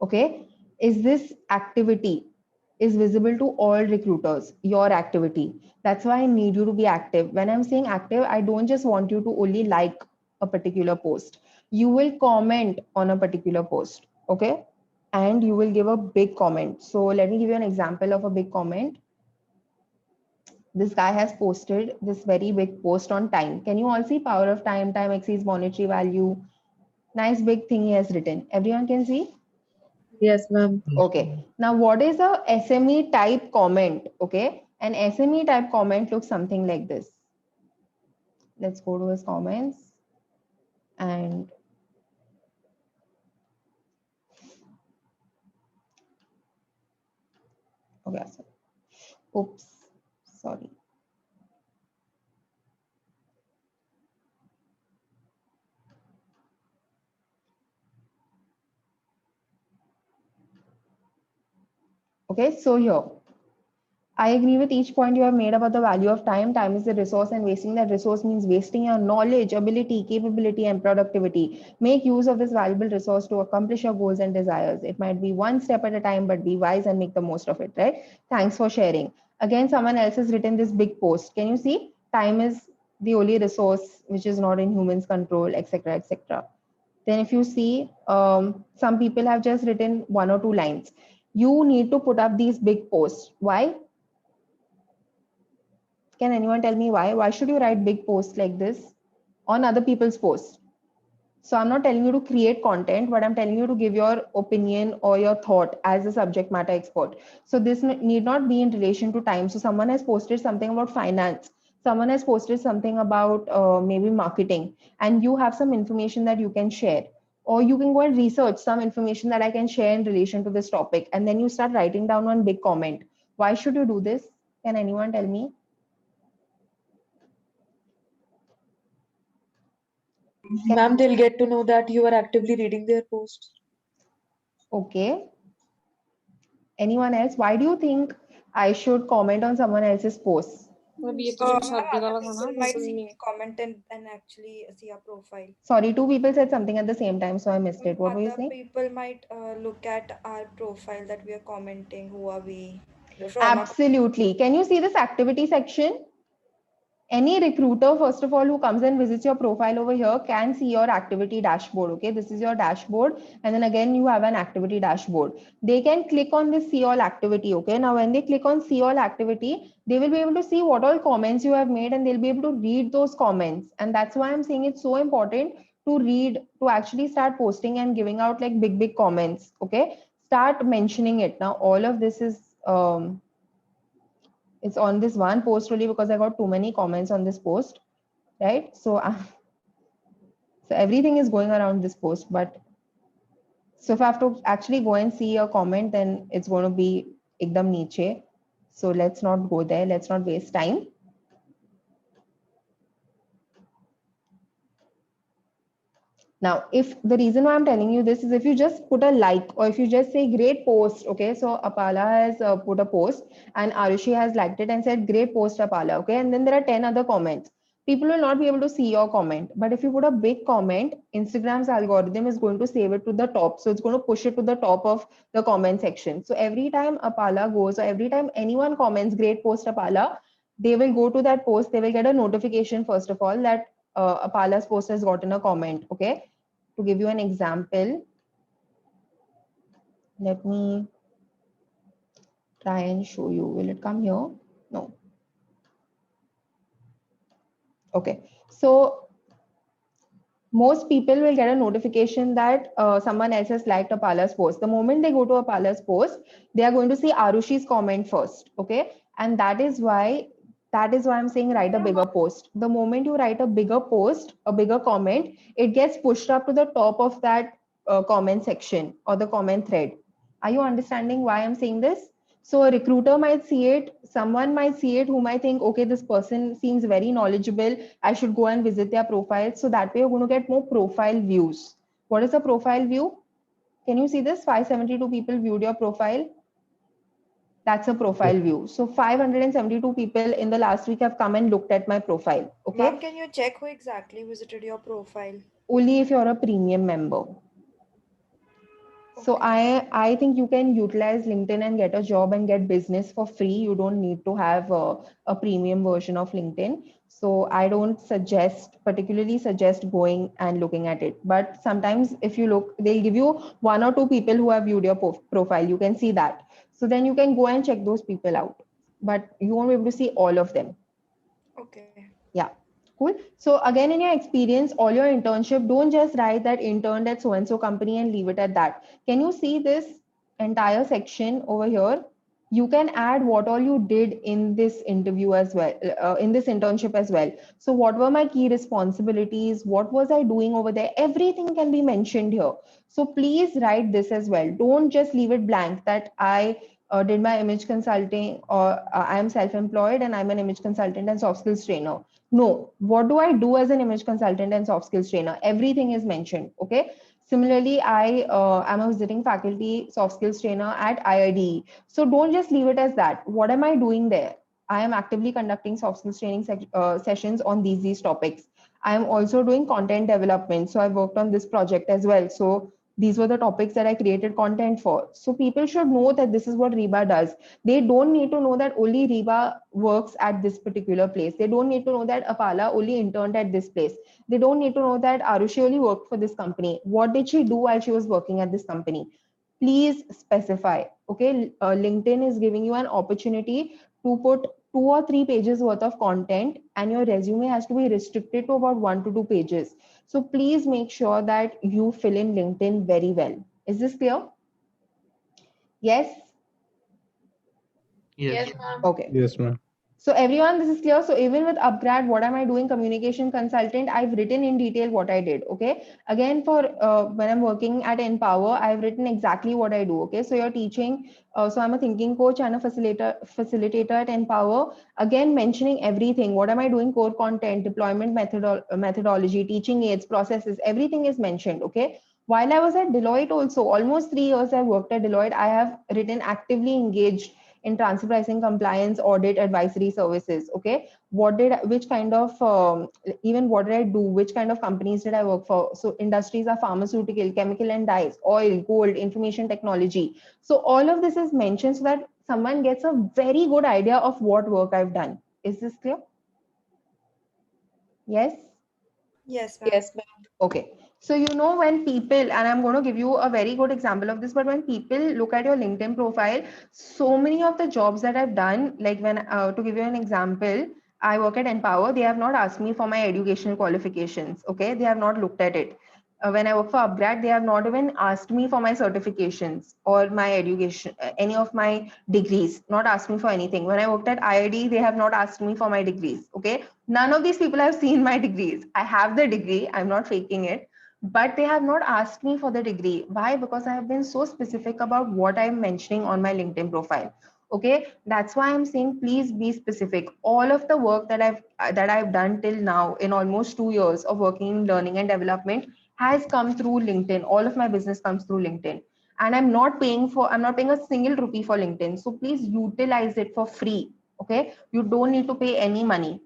okay, is this activity is visible to all recruiters, your activity. That's why I need you to be active. When I'm saying active, I don't just want you to only like a particular post. You will comment on a particular post, okay? And you will give a big comment. So let me give you an example of a big comment. This guy has posted this very big post on time. Can you all see power of time? Time exceeds monetary value. Nice big thing he has written. Everyone can see? Yes, ma'am. Okay. Now, what is a SME type comment? Okay. An SME type comment looks something like this. Let's go to his comments and okay. So, oops. Sorry. Okay. So here, I agree with each point you have made about the value of time. Time is the resource, and wasting that resource means wasting your knowledge, ability, capability, and productivity. Make use of this valuable resource to accomplish your goals and desires. It might be one step at a time, but be wise and make the most of it, right? Thanks for sharing. Again, someone else has written this big post. Can you see? Time is the only resource which is not in humans' control, etc., etc. Then if you see, some people have just written one or two lines. You need to put up these big posts. Why? Can anyone tell me why? Why should you write big posts like this on other people's posts? So I'm not telling you to create content, but I'm telling you to give your opinion or your thought as a subject matter expert. So this need not be in relation to time. So someone has posted something about finance. Someone has posted something about maybe marketing, and you have some information that you can share. Or you can go and research some information that I can share in relation to this topic. And then you start writing down one big comment. Why should you do this? Can anyone tell me? Ma'am, they'll get to know that you are actively reading their posts. Okay. Anyone else? Why do you think I should comment on someone else's post? Ma'am, other people might see the comment and actually see our profile. Sorry, two people said something at the same time, so I missed it. What were you Other saying? people might look at our profile that we are commenting. Who are we? From our Absolutely. Can you see this activity section? Any recruiter, first of all, who comes and visits your profile over here can see your activity dashboard. Okay, this is your dashboard, and then again you have an activity dashboard. They can click on this see all activity. Okay, now when they click on see all activity, they will be able to see what all comments you have made, and they'll be able to read those comments. And that's why I'm saying it's so important to read, to actually start posting and giving out like big comments. Okay, start mentioning it. Now all of this is it's on this one post only because I got too many comments on this post, right? So, so everything is going around this post, but so if I have to actually go and see a comment, then it's going to be ekdam niche. So let's not go there. Let's not waste time. Now, if the reason why I'm telling you this is if you just put a like or if you just say great post, okay. So Apala has put a post and Arushi has liked it and said great post Apala, okay. And then there are 10 other comments. People will not be able to see your comment. But if you put a big comment, Instagram's algorithm is going to save it to the top. So it's going to push it to the top of the comment section. So every time Apala goes or every time anyone comments great post Apala, they will go to that post. They will get a notification first of all that Apala's post has gotten a comment. Okay. To give you an example, let me try and show you. Will it come here? No. Okay. So most people will get a notification that someone else has liked Apala's post. The moment they go to Apala's post, they are going to see Arushi's comment first. Okay. And that is why I'm saying write a bigger post. The moment you write a bigger post, a bigger comment, it gets pushed up to the top of that comment section or the comment thread. Are you understanding why I'm saying this? So a recruiter might see it, someone might see it who might think, okay, this person seems very knowledgeable, I should go and visit their profile. So that way you're going to get more profile views. What is a profile view? Can you see this? 572 people viewed your profile. That's a profile view. So 572 people in the last week have come and looked at my profile. Okay. Ma'am, can you check who exactly visited your profile? Only if you're a premium member. So I think you can utilize LinkedIn and get a job and get business for free. You don't need to have a premium version of LinkedIn. So I don't particularly suggest going and looking at it. But sometimes if you look, they'll give you 1 or 2 people who have viewed your profile. You can see that. So then you can go and check those people out. But you won't be able to see all of them. Okay. Yeah. Cool. So again, in your experience, all your internship, don't just write that interned at so-and-so company and leave it at that. Can you see this entire section over here? You can add what all you did in this interview as well, in this internship as well. So what were my key responsibilities? What was I doing over there? Everything can be mentioned here. So please write this as well. Don't just leave it blank that I did my image consulting, or I am self-employed and I'm an image consultant and soft skills trainer. No, what do I do as an image consultant and soft skills trainer? Everything is mentioned. Okay. Similarly, I am a visiting faculty soft skills trainer at IIDE. So don't just leave it as that. What am I doing there? I am actively conducting soft skills training sessions on these topics. I am also doing content development. So I worked on this project as well. So these were the topics that I created content for. So people should know that this is what Reba does. They don't need to know that only Reba works at this particular place. They don't need to know that Apala only interned at this place. They don't need to know that Arushi only worked for this company. What did she do while she was working at this company? Please specify. Okay. LinkedIn is giving you an opportunity to put 2 or 3 pages worth of content, and your resume has to be restricted to about 1 to 2 pages. So please make sure that you fill in LinkedIn very well. Is this clear? Yes? Yes. Okay. Yes, ma'am. So everyone, this is clear. So even with Upgrad, what am I doing? Communication consultant, I've written in detail what I did. Okay. Again, for when I'm working at Empower, I've written exactly what I do. Okay. So you're teaching. So I'm a thinking coach and a facilitator at Empower. Again, mentioning everything. What am I doing? Core content, deployment methodology, teaching aids, processes, everything is mentioned. Okay. While I was at Deloitte also, almost 3 years I worked at Deloitte, I have written actively engaged in transfer pricing, compliance, audit, advisory services. Okay, which kind of even what did I do? Which kind of companies did I work for? So industries are pharmaceutical, chemical and dyes, oil, gold, information technology. So all of this is mentioned so that someone gets a very good idea of what work I've done. Is this clear? Yes. Yes, ma'am. Yes, ma'am. Okay. So, when people, and I'm going to give you a very good example of this, but when people look at your LinkedIn profile, so many of the jobs that I've done, like to give you an example, I work at Empower. They have not asked me for my educational qualifications. Okay. They have not looked at it. When I work for Upgrad, they have not even asked me for my certifications or my education, any of my degrees, not asked me for anything. When I worked at IID, they have not asked me for my degrees. Okay. None of these people have seen my degrees. I have the degree. I'm not faking it, but they have not asked me for the degree. Why? Because I have been so specific about what I'm mentioning on my LinkedIn profile. Okay. That's why I'm saying, please be specific. All of the work that I've done till now in almost 2 years of working in learning and development has come through LinkedIn. All of my business comes through LinkedIn. And I'm not paying a single rupee for LinkedIn. So please utilize it for free. Okay. You don't need to pay any money.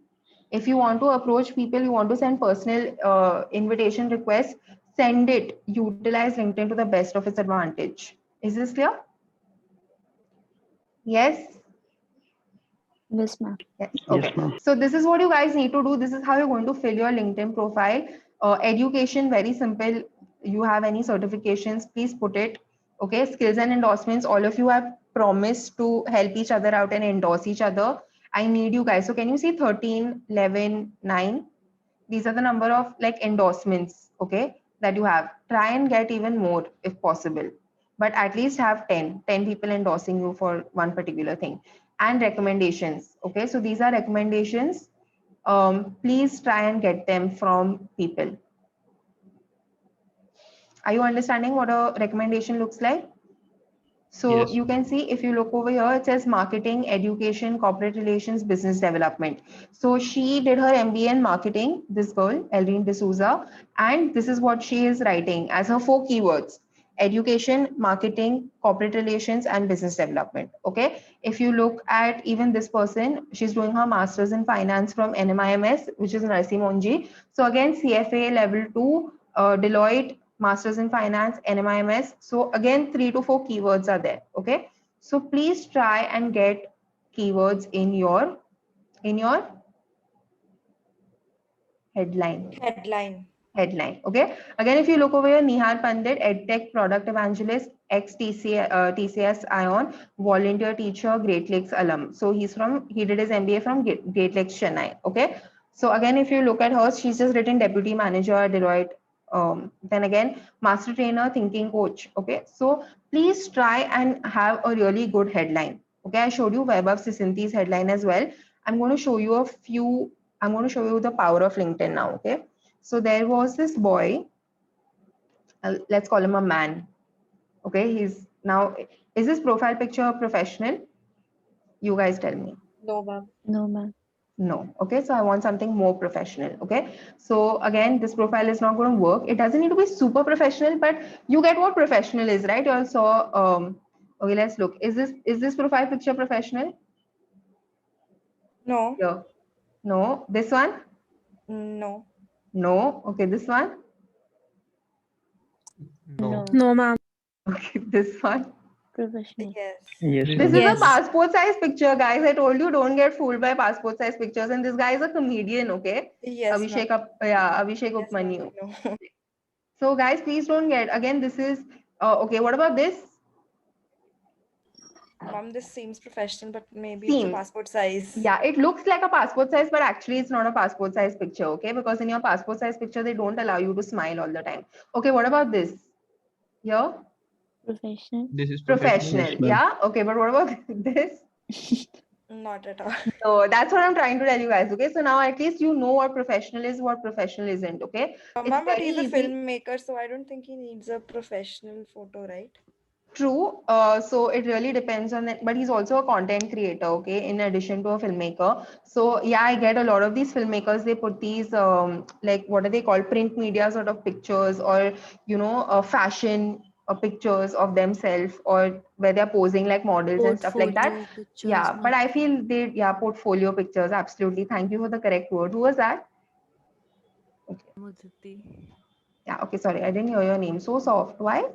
If you want to approach people, you want to send personal invitation requests, send it. Utilize LinkedIn to the best of its advantage. Is this clear? Yes. Yes, ma'am. Yes. Yes, Okay. ma'am. So this is what you guys need to do. This is how you're going to fill your LinkedIn profile. Education, very simple. You have any certifications, please put it. Okay. Skills and endorsements. All of you have promised to help each other out and endorse each other. I need you guys. So can you see 13, 11, 9? These are the number of like endorsements. okay, that you have. Try and get even more if possible, but at least have 10 people endorsing you for one particular thing. And recommendations, okay, so these are recommendations. Please try and get them from people. Are you understanding what a recommendation looks like? So Yes. you can see, if you look over here, it says marketing, education, corporate relations, business development. So she did her MBA in marketing, this girl, Elrine D'Souza, and this is what she is writing as her 4 keywords: education, marketing, corporate relations, and business development. Okay. If you look at even this person, she's doing her master's in finance from NMIMS, which is Narsi Monji. So again, CFA level 2, Deloitte, Masters in Finance, NMIMS. So again, 3 to 4 keywords are there. Okay. So please try and get keywords in your headline. Headline. Okay. Again, if you look over here, Nihar Pandit, EdTech Product Evangelist, ex TCS Ion, volunteer teacher, Great Lakes alum. So he did his MBA from Great Lakes, Chennai. Okay. So again, if you look at her, she's just written deputy manager at Deloitte. Then again, master trainer, thinking coach. Okay. So please try and have a really good headline. Okay. I showed you Vaibhav Sisinti's headline as well. I'm going to show you the power of LinkedIn now. Okay. So there was this boy, let's call him a man. Okay, is his profile picture professional? You guys tell me. No, ma'am. No, ma'am. No. Okay, so I want something more professional. Okay, so again, this profile is not going to work. It doesn't need to be super professional, but you get what professional is, right? You all saw. Okay, let's look. Is this profile picture professional? No. Here. No. This one? No. No. Okay, this one? No. No, ma'am. Okay, this one? Professional. Yes. Yes, This ma'am. is a Yes. passport size picture, guys. I told you, don't get fooled by passport size pictures. And this guy is a comedian, okay? Yes, ma'am. Abhishek Yes, ma'am, Upmanyu. I know. So, guys, please don't get. Again, this is okay. What about this? Ma'am, this seems professional, but maybe it's a Seems. passport size. Yeah, it looks like a passport size, but actually, it's not a passport size picture, okay? Because in your passport size picture, they don't allow you to smile all the time. Okay, what about this? Here, Professional. This is professional. professional. Yes, ma'am. Yeah, okay, but what about this? Not at all. So that's what I'm trying to tell you guys. Okay, so now at least you know what professional is, what professional isn't. Okay, it's Ma'am, but very he's a easy. filmmaker, so I don't think he needs a professional photo, right? True. So it really depends on that. But he's also a content creator. Okay, in addition to a filmmaker. So yeah, I get a lot of these filmmakers. They put these like, what are they called? Print media sort of pictures, or fashion pictures of themselves, or where they're posing like models and stuff like that. Portfolio pictures, Yeah, but ma'am. I feel portfolio pictures. Absolutely. Thank you for the correct word. Who was that? Muditi. Yeah, okay, sorry, I didn't hear your name. So soft. Why?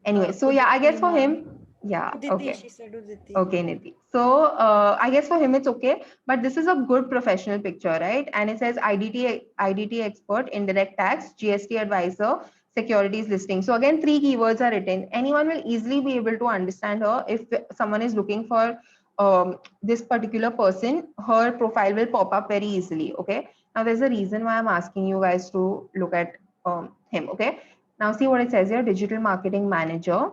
Anyway, so yeah, I Uditi, guess for ma'am. him, yeah, Uditi, okay. she said Uditi. Okay, Nidhi. So I guess for him it's okay, but this is a good professional picture, right? And it says IDT expert, indirect tax, GST advisor, securities listing. So again, 3 keywords are written. Anyone will easily be able to understand her. If someone is looking for this particular person, her profile will pop up very easily. Okay. Now there's a reason why I'm asking you guys to look at him. Okay. Now see what it says here: digital marketing manager,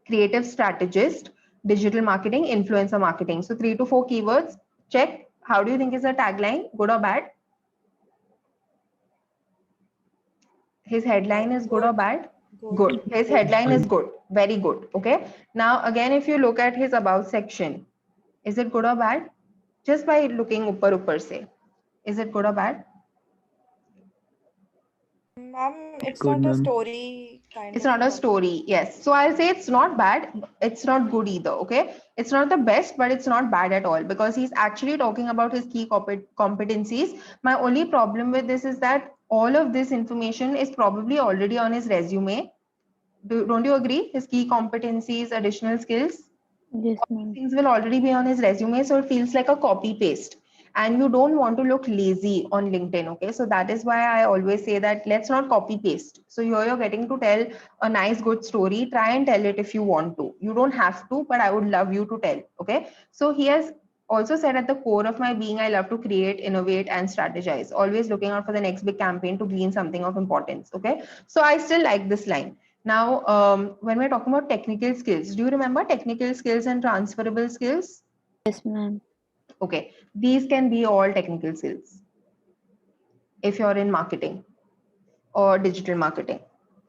creative strategist, digital marketing, influencer marketing. So 3 to 4 keywords. Check. How do you think is the tagline? Good or bad? His headline is good or bad? Good. His headline is good. Very good. Okay. Now again, if you look at his about section, is it good or bad? Just by looking upper say, is it good or bad? Ma'am, it's Good, not a ma'am. story kind It's of not a about. story. Yes. So I'll say it's not bad. It's not good either. Okay. It's not the best, but it's not bad at all, because he's actually talking about his key competencies. My only problem with this is that all of this information is probably already on his resume. Don't you agree? His key competencies, additional skills, Yes, all these ma'am. things will already be on his resume, so it feels like a copy paste, and you don't want to look lazy on LinkedIn. Okay, so that is why I always say that let's not copy paste. So here you're getting to tell a nice good story. Try and tell it if you want to. You don't have to, but I would love you to tell. Okay, so he has Also said at the core of my being, I love to create, innovate, and strategize. Always looking out for the next big campaign to glean something of importance. Okay, so I still like this line. Now, when we're talking about technical skills, do you remember technical skills and transferable skills? Yes, ma'am. Okay, these can be all technical skills if you're in marketing or digital marketing,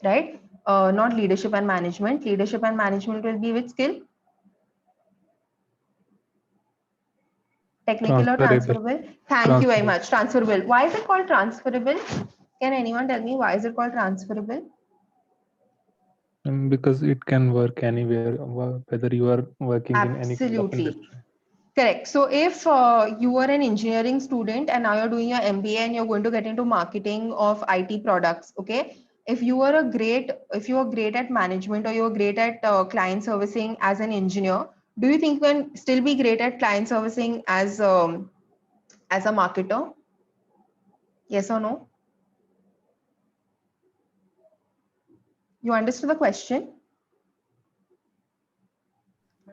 right? Not leadership and management. Leadership and management will be which skill? Technical or Transferable. transferable? Thank you very much. Transferable. Why is it called transferable? Can anyone tell me why is it called transferable? Because it can work anywhere, whether you are working in any kind of Absolutely. industry. Correct. So if you are an engineering student and now you're doing your MBA and you're going to get into marketing of IT products, okay? If you are great at management or you're great at client servicing as an engineer, do you think you can still be great at client servicing as a marketer? Yes or no? You understood the question?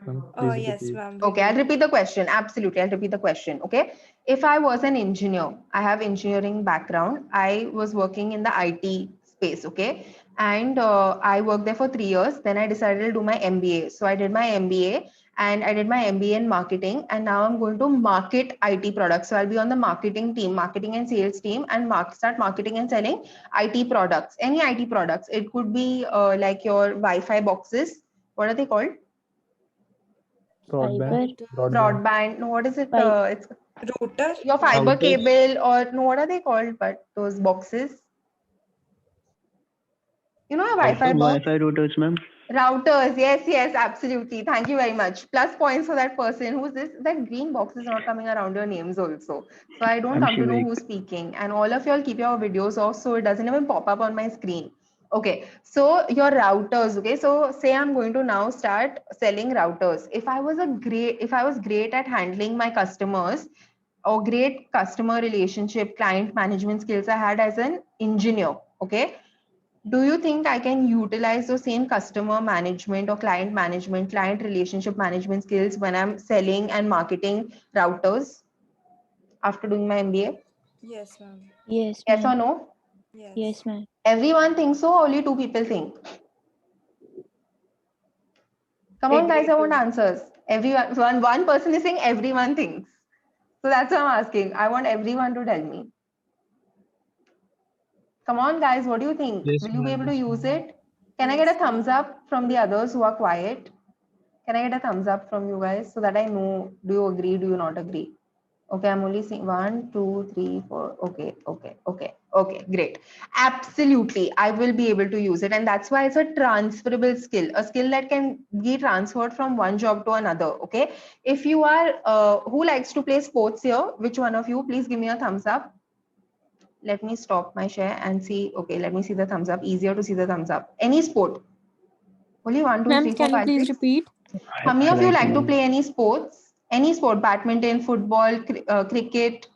Please Yes, repeat. ma'am. Okay, I'll repeat the question. Absolutely, I'll repeat the question. Okay, if I was an engineer, I have engineering background. I was working in the IT space. Okay, and I worked there for 3 years. Then I decided to do my MBA. So I did my MBA and I did my MBA in marketing. And now I'm going to market IT products. So I'll be on the marketing team, marketing and sales team, and start marketing and selling IT products. Any IT products. It could be like your Wi-Fi boxes. What are they called? Broadband. Broadband. No, what is it? Fi- It's Router. your fiber Routers. cable, or no, what are they called? But those boxes, you know, a Wi-Fi box. Wi-Fi routers, ma'am. Routers. Yes, yes, absolutely. Thank you very much. Plus points for that person. Who's this? That green box is not coming around your names also. So I don't I'm come to know Shivik. who's speaking. And all of y'all keep your videos off so it doesn't even pop up on my screen. Okay, so your routers. Okay, so say I'm going to now start selling routers. If I was great at handling my customers, or great customer relationship, client management skills I had as an engineer, okay, do you think I can utilize those same customer management or client management, client relationship management skills when I'm selling and marketing routers after doing my MBA? Yes, ma'am. Yes, Yes or ma'am. no? Yes. Yes, ma'am. Everyone thinks so, only 2 people think. Come on, guys, I want answers. Everyone, one person is saying everyone thinks. So that's what I'm asking. I want everyone to tell me. Come on, guys, what do you think? Yes, Will you be able to yes, use ma'am. it? Can I get a thumbs up from the others who are quiet? Can I get a thumbs up from you guys so that I know, do you agree, do you not agree? Okay, I'm only seeing 1, 2, 3, 4. Okay, great. Absolutely, I will be able to use it. And that's why it's a transferable skill, a skill that can be transferred from one job to another. Okay, if you are, who likes to play sports here? Which one of you? Please give me a thumbs up. Let me stop my share and see. Okay, let me see the thumbs up. Easier to see the thumbs up. Any sport? Only 1, 2, Ma'am, 3, 4, can you 5, please 6. repeat? How many I of you like like to to. play any sports? Any sport, badminton, football, cricket,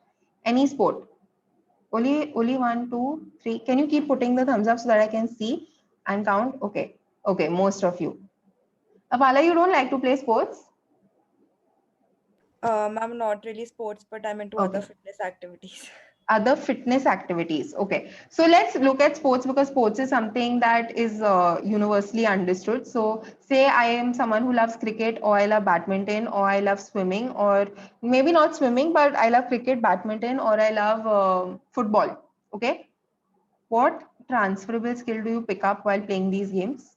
any sport? Only 1, 2, 3. Can you keep putting the thumbs up so that I can see and count? Okay, most of you. Apala, you don't like to play sports? Ma'am, not really sports, but I'm into other Okay. fitness activities. Other fitness activities. Okay, so let's look at sports because sports is something that is universally understood. So say I am someone who loves cricket, or I love badminton, or I love swimming, or maybe not swimming, but I love cricket, badminton, or I love football. Okay, what transferable skill do you pick up while playing these games?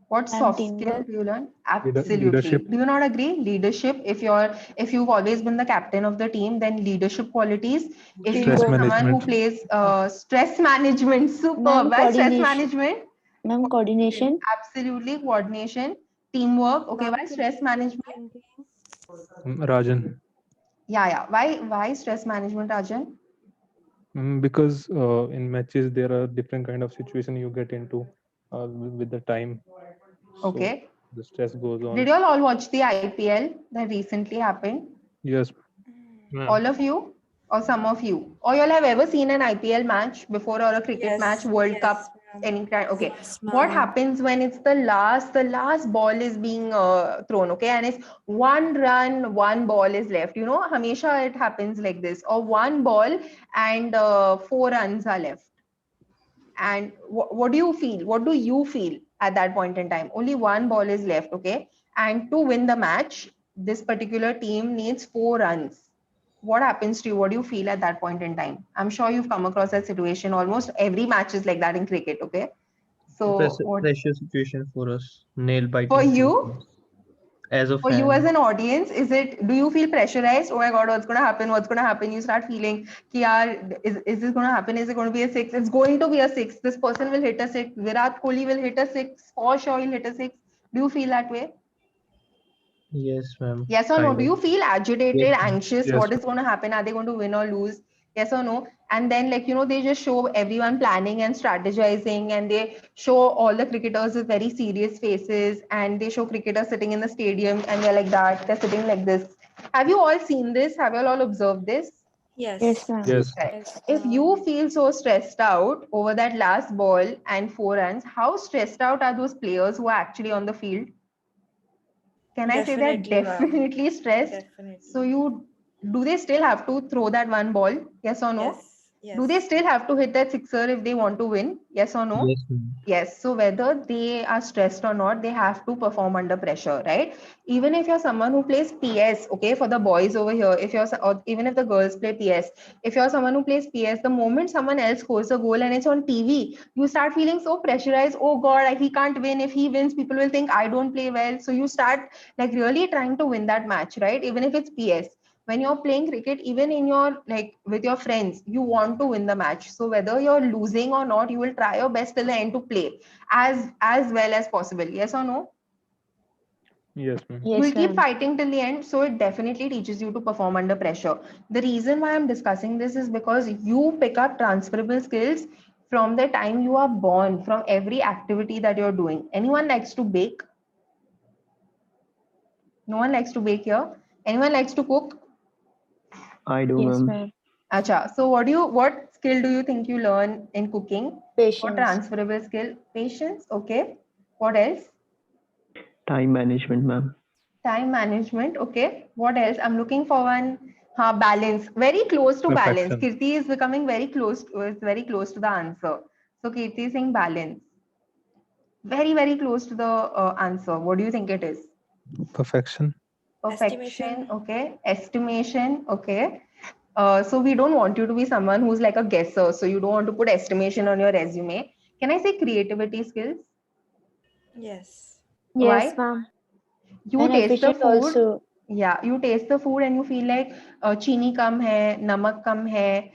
What Ma'am, soft skill teamwork. do you learn? Absolutely. Leadership. Do you not agree? Leadership. If you've always been the captain of the team, then leadership qualities. If you Stress are Teamwork. someone who management. plays stress management, superb. Ma'am, Why stress coordination. management? Ma'am, coordination. Absolutely. Coordination, teamwork. Okay. Ma'am, Why stress critical management? thinking. Rajan. Yeah. Why stress management, Rajan? Because in matches there are different kind of situation you get into with the time, so Okay. the stress goes Did on. you all watch the IPL that recently happened? Yes. Ma'am. All of you, or some of you, or you all have ever seen an IPL match before, or a cricket match, Yes, World yes, Cup? any kind. Okay. Yes, What ma'am. happens when it's the last ball is being thrown, okay, and it's 1 run, 1 ball is left. You know, Hamisha it happens like this, or 1 ball and 4 runs are left. And what do you feel? What do you feel at that point in time? Only 1 ball is left, okay, and to win the match, this particular team needs 4 runs. What happens to you? What do you feel at that point in time? I'm sure you've come across that situation. Almost every match is like that in cricket, okay? So what Pressure situation for us, nail for biting you? situations. As a For you as fan, an audience, do you feel pressurized? Oh my God, what's gonna happen? What's gonna happen? You start feeling, ki yaar, is this gonna happen? Is it gonna be a six? It's going to be a six. This person will hit a six. Virat Kohli will hit a six. For sure he'll hit a six. Do you feel that way? yes, ma'am, Yes or no? kind Do of. you feel Yes, agitated, ma'am. anxious? Yes. What is going to happen? Are they going to win or lose? Yes or no? And then, like, you know, they just show everyone planning and strategizing, and they show all the cricketers with very serious faces, and they show cricketers sitting in the stadium and they're like that, they're sitting like this. Have you all seen this? Have you all observed this? Yes, Yes. ma'am. Yes. Correct. Yes, If ma'am. you feel so stressed out over that last ball and 4 runs, how stressed out are those players who are actually on the field? Can I say they're Definitely, ma'am. definitely stressed? So Definitely. do they still have to throw that 1 ball? Yes or no? Yes. Do they Yes. still have to hit that sixer if they want to win? Yes or no? Yes, ma'am. Yes. So whether they are stressed or not, they have to perform under pressure, right? Even if you're someone who plays PS, okay, for the boys over here, if you're or even if the girls play PS, if you're someone who plays PS, the moment someone else scores a goal and it's on TV, you start feeling so pressurized. Oh God, he can't win. If he wins, people will think I don't play well. So you start like really trying to win that match, right? Even if it's PS, when you're playing cricket, even in your like with your friends, you want to win the match. So whether you're losing or not, you will try your best till the end to play as well as possible. Yes or no? Yes, ma'am. You will Yes, keep ma'am. fighting till the end. So it definitely teaches you to perform under pressure. The reason why I'm discussing this is because you pick up transferable skills from the time you are born, from every activity that you're doing. Anyone likes to bake? No one likes to bake here. Anyone likes to cook? I do, Yes, ma'am. ma'am. Acha. So what skill do you think you learn in cooking? What Patience. transferable skill? Patience. Okay. What else? Time management, ma'am. Time management. Okay. What else? I'm looking for one. Balance. Very close to balance. Perfection. Kirti is becoming very close to the answer. So Kirti is saying balance. Very, very close to the answer. What do you think it is? Perfection. Perfection. Estimation. Okay. Estimation. Okay. So we don't want you to be someone who's like a guesser. So you don't want to put estimation on your resume. Can I say creativity skills? Yes. Yes, Why? ma'am. You And taste the efficient food. also. Yeah, you taste the food and you feel like chini kam hai, namak kam hai,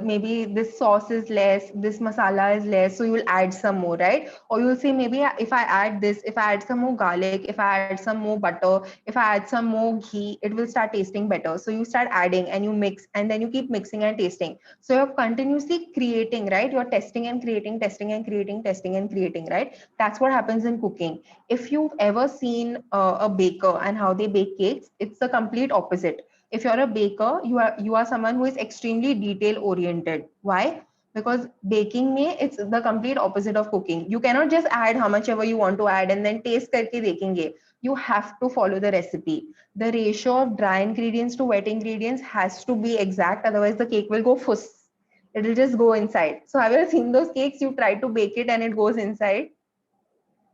maybe this sauce is less, this masala is less, so you will add some more, right? Or you'll say maybe if I add this, if I add some more garlic, if I add some more butter, if I add some more ghee, it will start tasting better. So you start adding and you mix and then you keep mixing and tasting. So you're continuously creating, right? You're testing and creating, testing and creating, testing and creating, right? That's what happens in cooking. If you've ever seen a baker and how they bake cakes, it's the complete opposite. If you're a baker, you are someone who is extremely detail oriented. Why? Because baking me, it's the complete opposite of cooking. You cannot just add how much ever you want to add and then taste karke देखेंगे. You have to follow the recipe. The ratio of dry ingredients to wet ingredients has to be exact, otherwise the cake will go fuss. It'll just go inside. So have you ever seen those cakes? You try to bake it and it goes inside.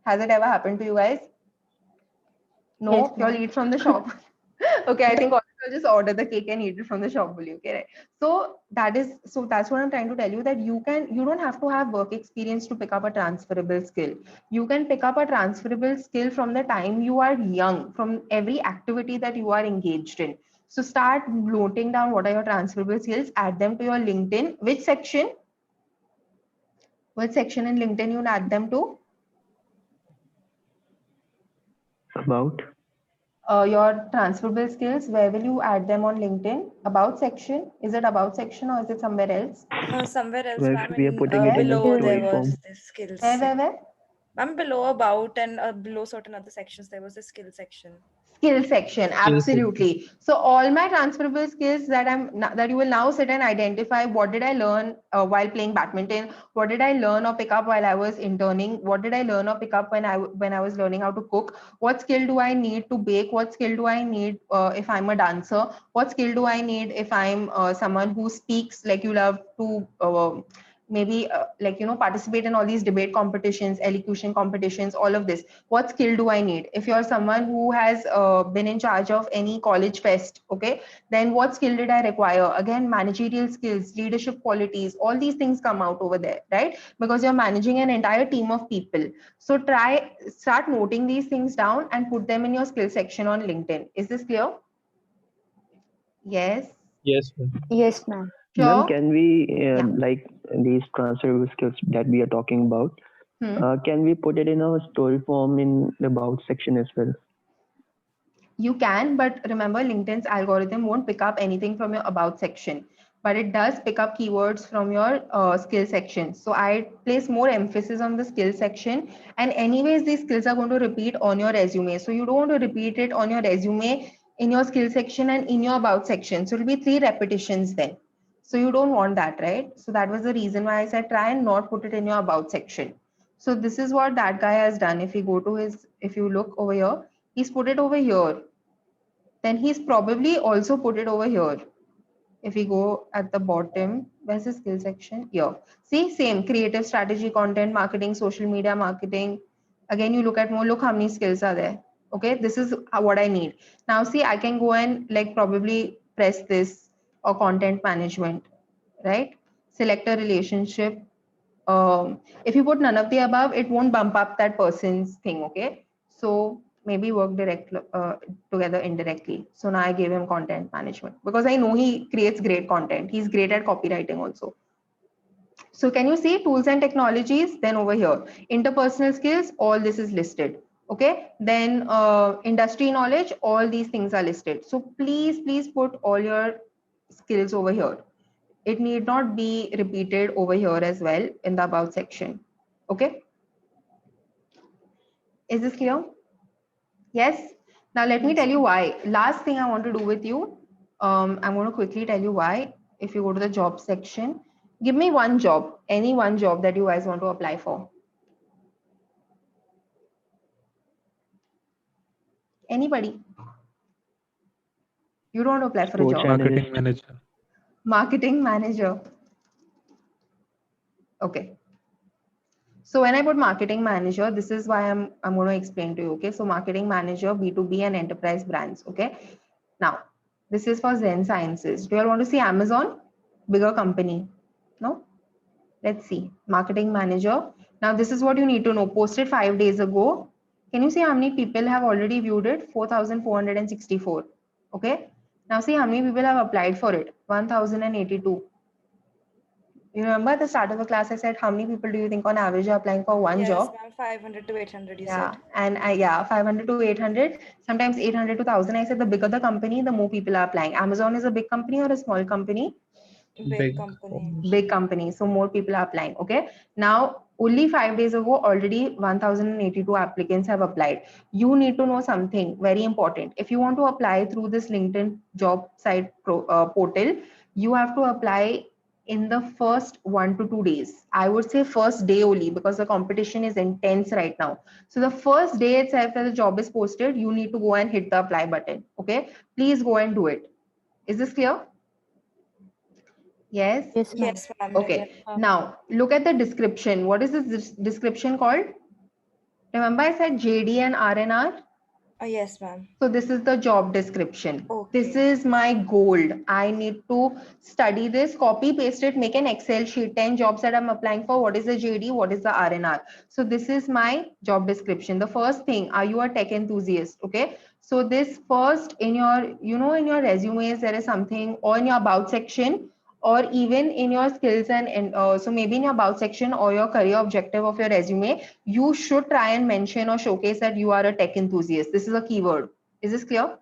Has it ever happened to you guys? Yes, No, you'll ma'am. eat from the shop. Okay, I think I'll just order the cake and eat it from the shop only. Okay, right. So that's what I'm trying to tell you, that you don't have to have work experience to pick up a transferable skill. You can pick up a transferable skill from the time you are young, from every activity that you are engaged in. So start noting down what are your transferable skills, add them to your LinkedIn. Which section? Which section in LinkedIn you add them to? About Your transferable skills, where will you add them on LinkedIn? About section? Is it about section or is it somewhere else? Somewhere else, where ma'am. we are In putting it in a below there story was form. the skills Where, where, section. where? Ma'am, below about and below certain other sections, there was a skill section. Skill section, Skills section. absolutely. So all my transferable skills that you will now sit and identify, what did I learn while playing badminton, what did I learn or pick up while I was interning, what did I learn or pick up when I was learning how to cook, what skill do I need to bake, what skill do I need if I'm a dancer, what skill do I need if I'm someone who speaks, like you love to maybe like participate in all these debate competitions, elocution competitions, all of this. What skill do I need? If you're someone who has been in charge of any college fest, okay, then what skill did I require? Again, managerial skills, leadership qualities, all these things come out over there, right? Because you're managing an entire team of people. So start noting these things down and put them in your skill section on LinkedIn. Is this clear? Yes. Yes, ma'am. Yes, ma'am. Ma'am, Sure. can we Yeah. like these transferable skills that we are talking about? Can we put it in a story form in the about section as well? You can, but remember LinkedIn's algorithm won't pick up anything from your about section, but it does pick up keywords from your skill section. So I place more emphasis on the skill section, and anyways, these skills are going to repeat on your resume. So you don't want to repeat it on your resume, in your skill section and in your about section. So it'll be 3 repetitions then. So you don't want that, right? So that was the reason why I said try and not put it in your about section. So this is what that guy has done. If you look over here, he's put it over here. Then he's probably also put it over here. If we go at the bottom, where's the skill section? Here. See, same creative strategy, content marketing, social media marketing. Again, you look at more, look how many skills are there. Okay, this is what I need. Now, see, I can go and like probably press this or content management, right? Select a relationship. If you put none of the above, it won't bump up that person's thing. Okay, so maybe work together indirectly. So now I gave him content management because I know he creates great content. He's great at copywriting also. So can you see tools and technologies? Then over here, interpersonal skills, all this is listed. Okay, then industry knowledge, all these things are listed. So please put all your skills over here. It need not be repeated over here as well in the about section. Okay. Is this clear? Yes. Now let me tell you why. Last thing I want to do with you. I'm going to quickly tell you why. If you go to the job section, give me one job, any one job that you guys want to apply for. Anybody? You don't apply for a Sports job. Marketing analyst. manager. Marketing manager. Okay. So when I put marketing manager, this is why I'm going to explain to you. Okay. So marketing manager, B2B and enterprise brands. Okay. Now, this is for Zen Sciences. Do you all want to see Amazon? Bigger company. No? Let's see. Marketing manager. Now, this is what you need to know. Posted 5 days ago. Can you see how many people have already viewed it? 4,464. Okay. Now, see how many people have applied for it? 1,082. You remember at the start of the class, I said, how many people do you think on average are applying for one job? Yes, ma'am, 500 to 800, you Yeah, said. and 500 to 800, sometimes 800 to 1,000. I said the bigger the company, the more people are applying. Amazon is a big company or a small company? Big Big. company. Big company. So more people are applying. Okay. Now, only 5 days ago, already 1,082 applicants have applied. You need to know something very important. If you want to apply through this LinkedIn job site portal, you have to apply in the first 1 to 2 days. I would say first day only because the competition is intense right now. So the first day itself that the job is posted, you need to go and hit the apply button. Okay. Please go and do it. Is this clear? Yes. Yes, ma'am. Yes, ma'am. Okay. Now look at the description. What is this description called? Remember I said JD and RNR? Yes, ma'am. So this is the job description. Okay. This is my gold. I need to study this, copy, paste it, make an Excel sheet, 10 jobs that I'm applying for. What is the JD? What is the RNR? So this is my job description. The first thing, are you a tech enthusiast? Okay. So this first in your, in your resumes, there is something, or in your about section, or even in your skills and so maybe in your about section or your career objective of your resume, you should try and mention or showcase that you are a tech enthusiast. This is a keyword. Is this clear?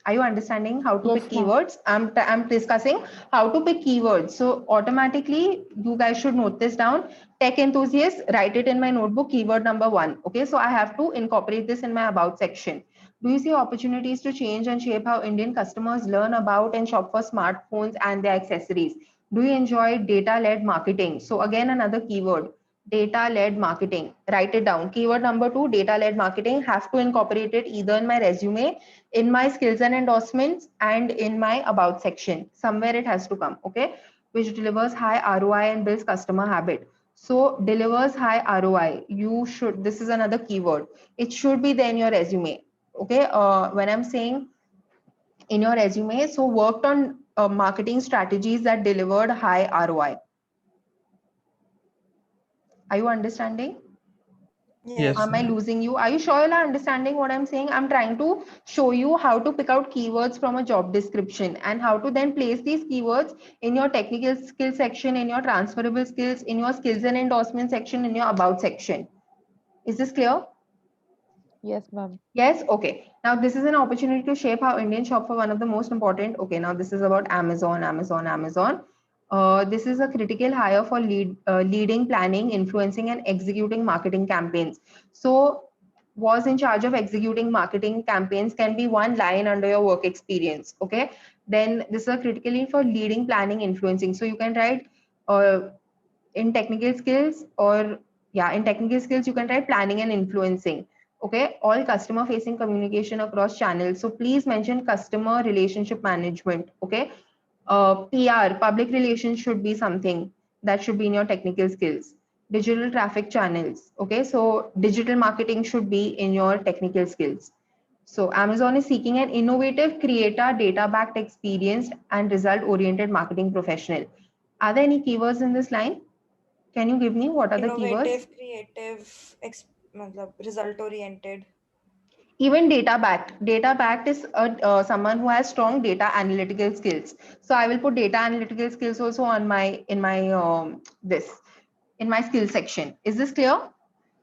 Are you understanding how to Yes, pick ma'am. keywords? I'm discussing how to pick keywords. So automatically you guys should note this down. Tech enthusiast, write it in my notebook, keyword number 1. Okay, so I have to incorporate this in my about section. Do you see opportunities to change and shape how Indian customers learn about and shop for smartphones and their accessories? Do you enjoy data-led marketing? So again, another keyword, data-led marketing. Write it down. Keyword number 2, data-led marketing. Have to incorporate it either in my resume, in my skills and endorsements, and in my about section. Somewhere it has to come, okay? Which delivers high ROI and builds customer habit. So delivers high ROI. You should, this is another keyword. It should be there in your resume. Okay. When I'm saying in your resume, so worked on marketing strategies that delivered high ROI. Are you understanding? Yes, Am I ma'am. losing you? Are you sure you are understanding what I'm saying? I'm trying to show you how to pick out keywords from a job description and how to then place these keywords in your technical skill section, in your transferable skills, in your skills and endorsement section, in your about section. Is this clear? Yes, ma'am. Yes. Okay. Now this is an opportunity to shape how Indians shop for one of the most important. Okay. Now this is about Amazon. This is a critical hire for leading, planning, influencing, and executing marketing campaigns. So, was in charge of executing marketing campaigns can be one line under your work experience. Okay. Then this is a critically for leading, planning, influencing. So you can write in technical skills, or yeah, in technical skills you can write planning and influencing. Okay, all customer facing communication across channels. So please mention customer relationship management. Okay, PR, public relations should be something that should be in your technical skills. Digital traffic channels. Okay, so digital marketing should be in your technical skills. So Amazon is seeking an innovative, creator, data-backed, experienced, and result-oriented marketing professional. Are there any keywords in this line? Can you give me what are the keywords? Innovative, creative, result oriented. Even data-backed. Data-backed is someone who has strong data analytical skills. So I will put data analytical skills also on my in my skill section. Is this clear?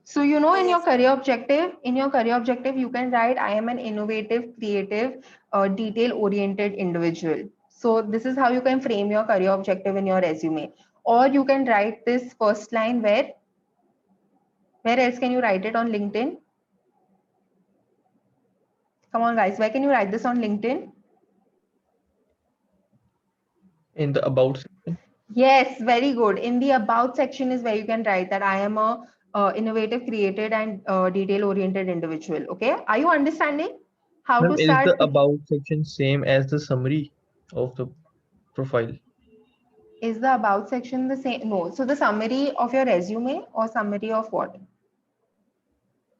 So you know, in your Yes, career objective, you can write, I am an innovative, creative, detail-oriented individual. So this is how you can frame your career objective in your resume. Or you can write this first line where else can you write it on LinkedIn? Come on, guys. Where can you write this on LinkedIn? In the about section. Yes, very good. In the about section is where you can write that I am a innovative, created, and detail-oriented individual. Okay. Are you understanding how Ma'am, to is the start? about section same as the summary of the profile? Is the about section the same? No. So the summary of your resume or summary of what?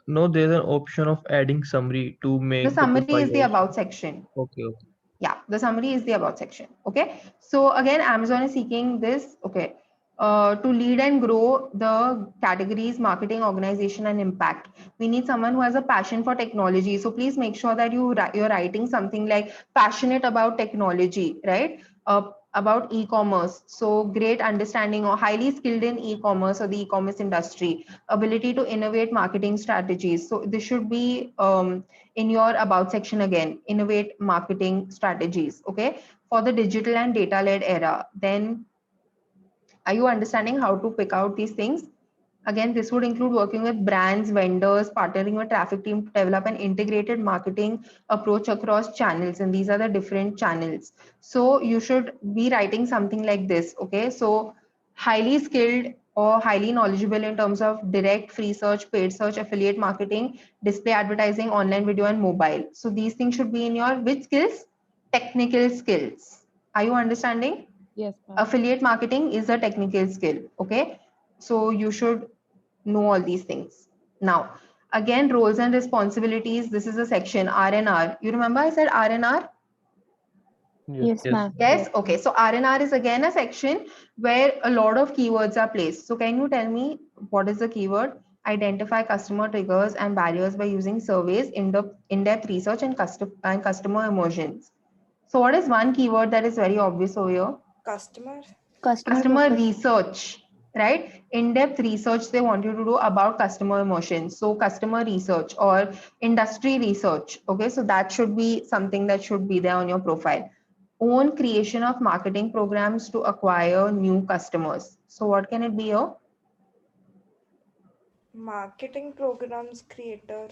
No, there's an option of adding summary to The make the summary profile is the also. about section. Okay, okay. Yeah, the summary is the about section. Okay, so again, Amazon is seeking this. Okay, to lead and grow the categories marketing, organization, and impact. We need someone who has a passion for technology. So please make sure that you're writing something like passionate about technology, right? About e-commerce. So great understanding or highly skilled in e-commerce or the e-commerce industry. Ability to innovate marketing strategies. So this should be in your about section again, innovate marketing strategies, okay, for the digital and data led era. Then are you understanding how to pick out these things? Again, this would include working with brands, vendors, partnering with traffic team to develop an integrated marketing approach across channels. And these are the different channels. So you should be writing something like this. Okay. So highly skilled or highly knowledgeable in terms of direct, free search, paid search, affiliate marketing, display advertising, online video, and mobile. So these things should be in your which skills? Technical skills. Are you understanding? Yes, ma'am. Affiliate marketing is a technical skill. Okay. So you should know all these things. Now, again, roles and responsibilities. This is a section R&R. You remember I said R&R? Yes. Yes, Yes. ma'am. Yes. Okay. So R&R is again a section where a lot of keywords are placed. So can you tell me what is the keyword? Identify customer triggers and barriers by using surveys, in-depth research, and customer emotions. So what is one keyword that is very obvious over here? Customer. Customer Customer preference. research, right? In-depth research they want you to do about customer emotions. So customer research or industry research. Okay, so that should be something that should be there on your profile. Own creation of marketing programs to acquire new customers. So what can it be here? Marketing programs creator.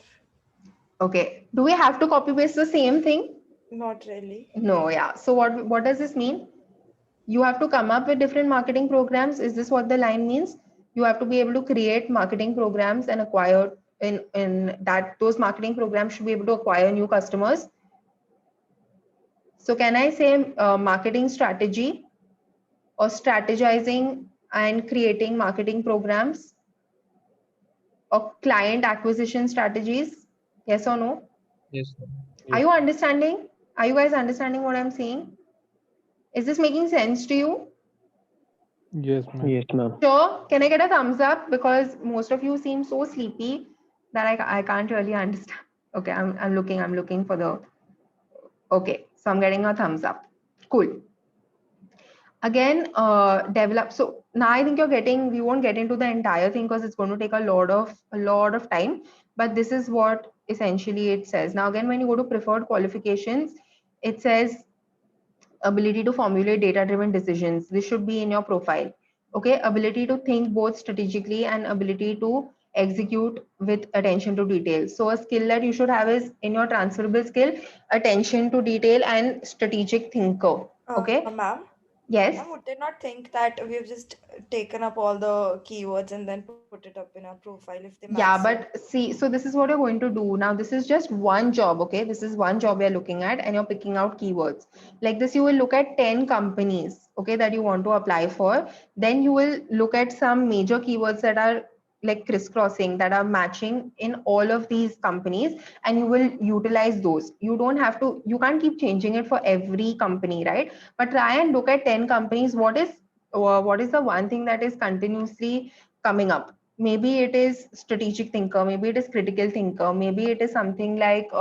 Okay, do we have to copy paste the same thing? Not really. No, yeah. So what does this mean? You have to come up with different marketing programs. Is this what the line means? You have to be able to create marketing programs and acquire in that those marketing programs should be able to acquire new customers. So can I say marketing strategy or strategizing and creating marketing programs or client acquisition strategies? Yes or no? Yes, ma'am. Are Yes. you understanding? Are you guys understanding what I'm saying? Is this making sense to you? Yes, ma'am. Yes, ma'am. Sure. Can I get a thumbs up? Because most of you seem so sleepy that I can't really understand. Okay, I'm looking for the, okay, so I'm getting a thumbs up. Cool. Again, develop. So now I think we won't get into the entire thing because it's going to take a lot of time. But this is what essentially it says. Now again, when you go to preferred qualifications, it says ability to formulate data-driven decisions. This should be in your profile. Okay, ability to think both strategically and ability to execute with attention to detail. So a skill that you should have is in your transferable skill, attention to detail and strategic thinker. Okay, Ma'am, yes. would they not think that we've just taken up all the keywords and then put it up in our profile if they match Yeah, so? but see, so this is what you're going to do. Now, this is just one job, okay? This is one job you're looking at and you're picking out keywords. Like this, you will look at 10 companies, okay, that you want to apply for. Then you will look at some major keywords that are like crisscrossing, that are matching in all of these companies, and you will utilize those. You don't have to, you can't keep changing it for every company, right? But try and look at 10 companies. What is the one thing that is continuously coming up? Maybe it is strategic thinker, maybe it is critical thinker, maybe it is something like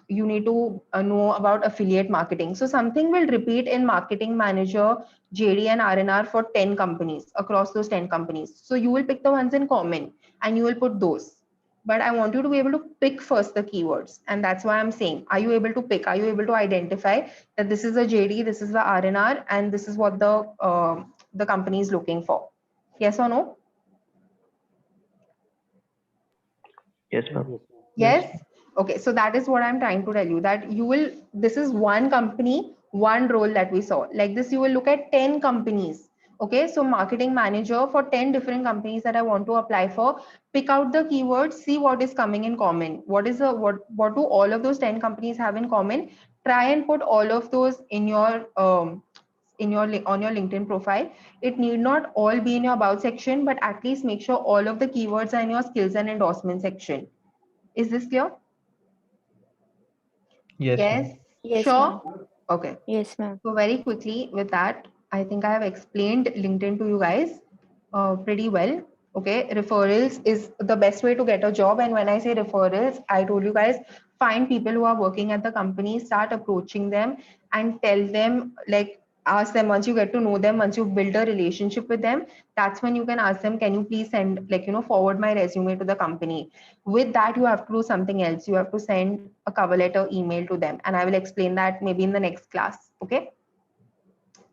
you need to know about affiliate marketing. So something will repeat in marketing manager, JD and RNR for 10 companies across those 10 companies. So you will pick the ones in common and you will put those. But I want you to be able to pick first the keywords. And that's why I'm saying, are you able to pick? Are you able to identify that this is a JD, this is the RNR, and this is what the company is looking for? Yes or no? Yes, ma'am. Yes. Okay. So that is what I'm trying to tell you, that you will, this is one company, one role that we saw. Like this, you will look at 10 companies. Okay. So marketing manager for 10 different companies that I want to apply for, pick out the keywords, see what is coming in common. What do all of those 10 companies have in common? Try and put all of those in your, on your LinkedIn profile. It need not all be in your about section, but at least make sure all of the keywords are in your skills and endorsement section. Is this clear? Yes, Yes. ma'am. Yes, Sure. ma'am. Okay. Yes, ma'am. So very quickly with that, I think I have explained LinkedIn to you guys pretty well. Okay. Referrals is the best way to get a job. And when I say referrals, I told you guys, find people who are working at the company, start approaching them and tell them, like, ask them, once you get to know them, once you've built a relationship with them, that's when you can ask them, can you please send, like, forward my resume to the company. With that, you have to do something else. You have to send a cover letter email to them. And I will explain that maybe in the next class. Okay.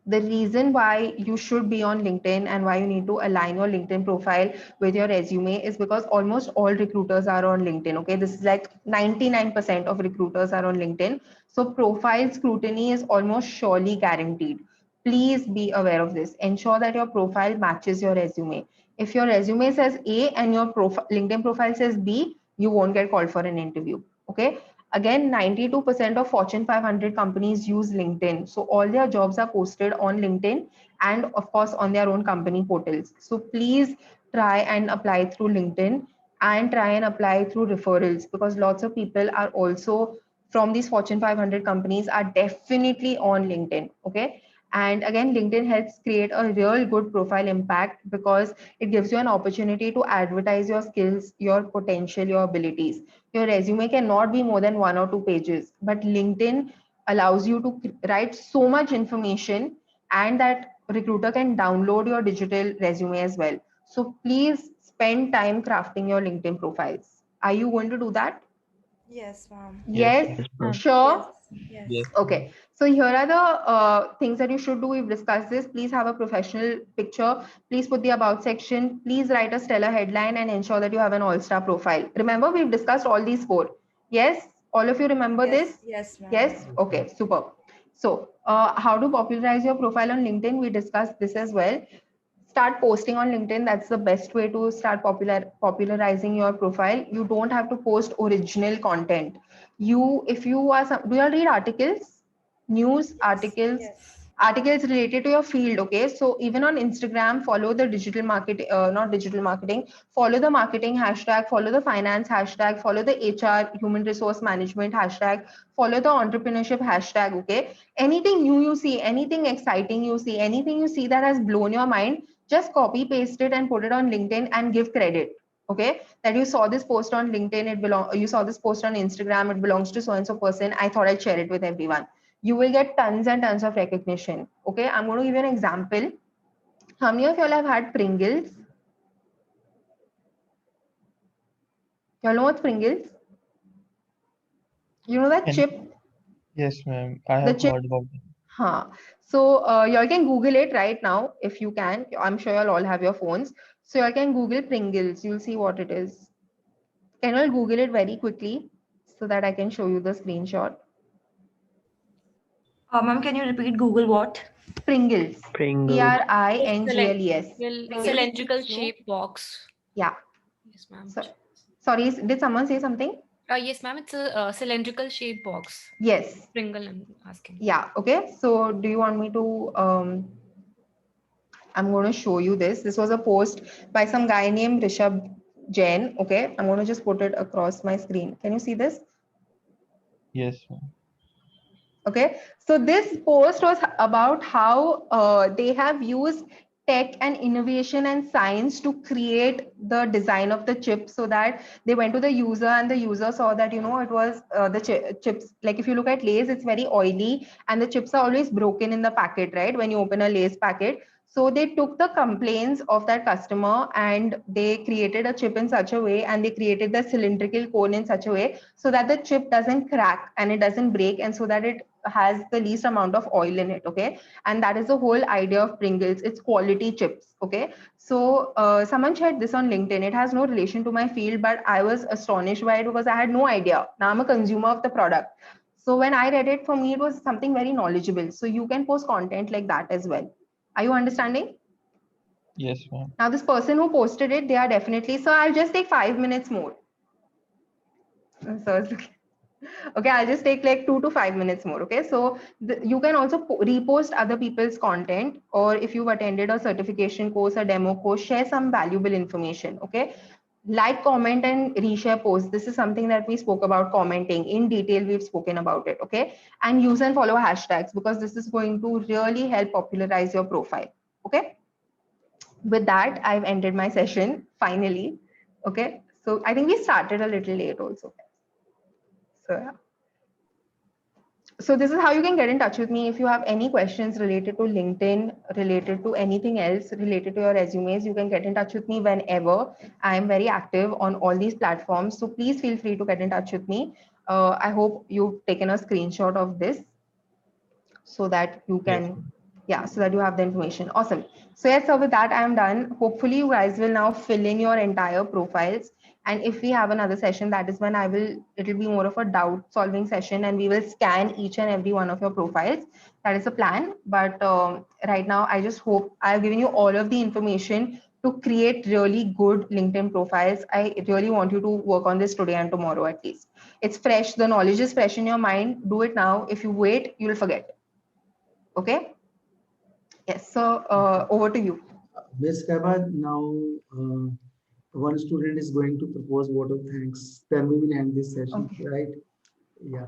The reason why you should be on LinkedIn and why you need to align your LinkedIn profile with your resume is because almost all recruiters are on LinkedIn. Okay. This is like 99% of recruiters are on LinkedIn. So profile scrutiny is almost surely guaranteed. Please be aware of this. Ensure that your profile matches your resume. If your resume says A and your LinkedIn profile says B, you won't get called for an interview. Okay. Again, 92% of Fortune 500 companies use LinkedIn. So all their jobs are posted on LinkedIn and of course on their own company portals. So please try and apply through LinkedIn and try and apply through referrals, because lots of people are also from these Fortune 500 companies are definitely on LinkedIn. Okay. And again, LinkedIn helps create a real good profile impact because it gives you an opportunity to advertise your skills, your potential, your abilities. Your resume cannot be more than 1 or 2 pages, but LinkedIn allows you to write so much information, and that recruiter can download your digital resume as well. So please spend time crafting your LinkedIn profiles. Are you going to do that? Yes, ma'am. Yes, Yes, Ma'am. sure. Yes. Yes. Okay, so here are the things that you should do. We've discussed this. Please have a professional picture. Please put the about section. Please write a stellar headline and ensure that you have an all-star profile. Remember, we've discussed all these four. Yes, all of you remember this? Yes, ma'am. Yes, okay, super. So, how to popularize your profile on LinkedIn? We discussed this as well. Start posting on LinkedIn. That's the best way to start popularizing your profile. You don't have to post original content. If you are do you all read articles, news articles, Yes. articles related to your field? Okay, so even on Instagram, follow the digital market, not digital marketing, follow the marketing hashtag, follow the finance hashtag, follow the HR, human resource management hashtag, follow the entrepreneurship hashtag. Okay, anything new you see, anything exciting you see, anything you see that has blown your mind, just copy paste it and put it on LinkedIn and give credit. Okay, that you saw this post on LinkedIn, you saw this post on Instagram, it belongs to so and so person, I thought I'd share it with everyone. You will get tons and tons of recognition. Okay, I'm going to give you an example. How many of y'all have had Pringles? Y'all know what's Pringles? You know that And chip? yes, ma'am. I The have chip. heard about it. Huh. So y'all can Google it right now if you can. I'm sure y'all all have your phones. So y'all can Google Pringles. You'll see what it is. Can you Google it very quickly so that I can show you the screenshot? Ma'am, can you repeat Google what? Pringles. Pringles. Pringles. Pringles. Cylindrical shaped box. Yeah. Yes, ma'am. Sorry, did someone say something? Yes, ma'am. It's a cylindrical shaped box. Yes. Pringle, I'm asking. Yeah. Okay. So do you want me to I'm going to show you this. This was a post by some guy named Rishabh Jain. Okay. I'm going to just put it across my screen. Can you see this? Yes, ma'am. Okay, so this post was about how they have used tech and innovation and science to create the design of the chip, so that they went to the user and the user saw that, it was the chips. Like if you look at Lay's, it's very oily and the chips are always broken in the packet, right? When you open a Lay's packet. So they took the complaints of that customer and they created a chip in such a way, and they created the cylindrical cone in such a way so that the chip doesn't crack and it doesn't break, and so that it has the least amount of oil in it. Okay, and that is the whole idea of Pringles. It's quality chips. Okay, so someone shared this on LinkedIn. It has no relation to my field, but I was astonished by it because I had no idea. Now I'm a consumer of the product, so when I read it, for me it was something very knowledgeable. So you can post content like that as well. Are you understanding? Yes, ma'am. Now this person who posted it, they are definitely, so I'll just take 5 minutes more. So it's okay. Okay, I'll just take like 2 to 5 minutes more. Okay, so you can also repost other people's content, or if you've attended a certification course, a demo course, share some valuable information. Okay, like, comment, and reshare posts. This is something that we spoke about, commenting in detail. We've spoken about it. Okay, and use and follow hashtags, because this is going to really help popularize your profile. Okay, with that, I've ended my session finally. Okay, so I think we started a little late also. So yeah. So this is how you can get in touch with me. If you have any questions related to LinkedIn, related to anything else, related to your resumes, you can get in touch with me whenever. I am very active on all these platforms. So please feel free to get in touch with me. I hope you've taken a screenshot of this so that you can, yeah, so that you have the information. Awesome. So yes, so with that, I am done. Hopefully you guys will now fill in your entire profiles. And if we have another session, that is when it'll be more of a doubt solving session, and we will scan each and every one of your profiles. That is the plan. But right now, I just hope I've given you all of the information to create really good LinkedIn profiles. I really want you to work on this today and tomorrow at least. It's fresh. The knowledge is fresh in your mind. Do it now. If you wait, you'll forget. Okay. Yes. So over to you. Ms. Kaba, now one student is going to propose vote of thanks. Then we will end this session, Okay. right? Yeah.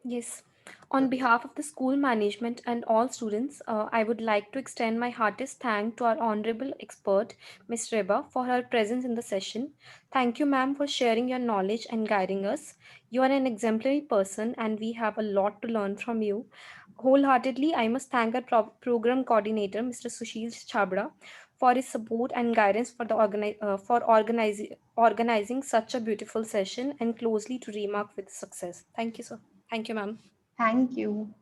Yes. On behalf of the school management and all students, I would like to extend my heartiest thanks to our honorable expert, Ms. Reba, for her presence in the session. Thank you, ma'am, for sharing your knowledge and guiding us. You are an exemplary person, and we have a lot to learn from you. Wholeheartedly, I must thank our program coordinator, Mr. Sushil Chabra, for his support and guidance for the organizing such a beautiful session and closely to remark with success. Thank you, sir. Thank you, ma'am. Thank you.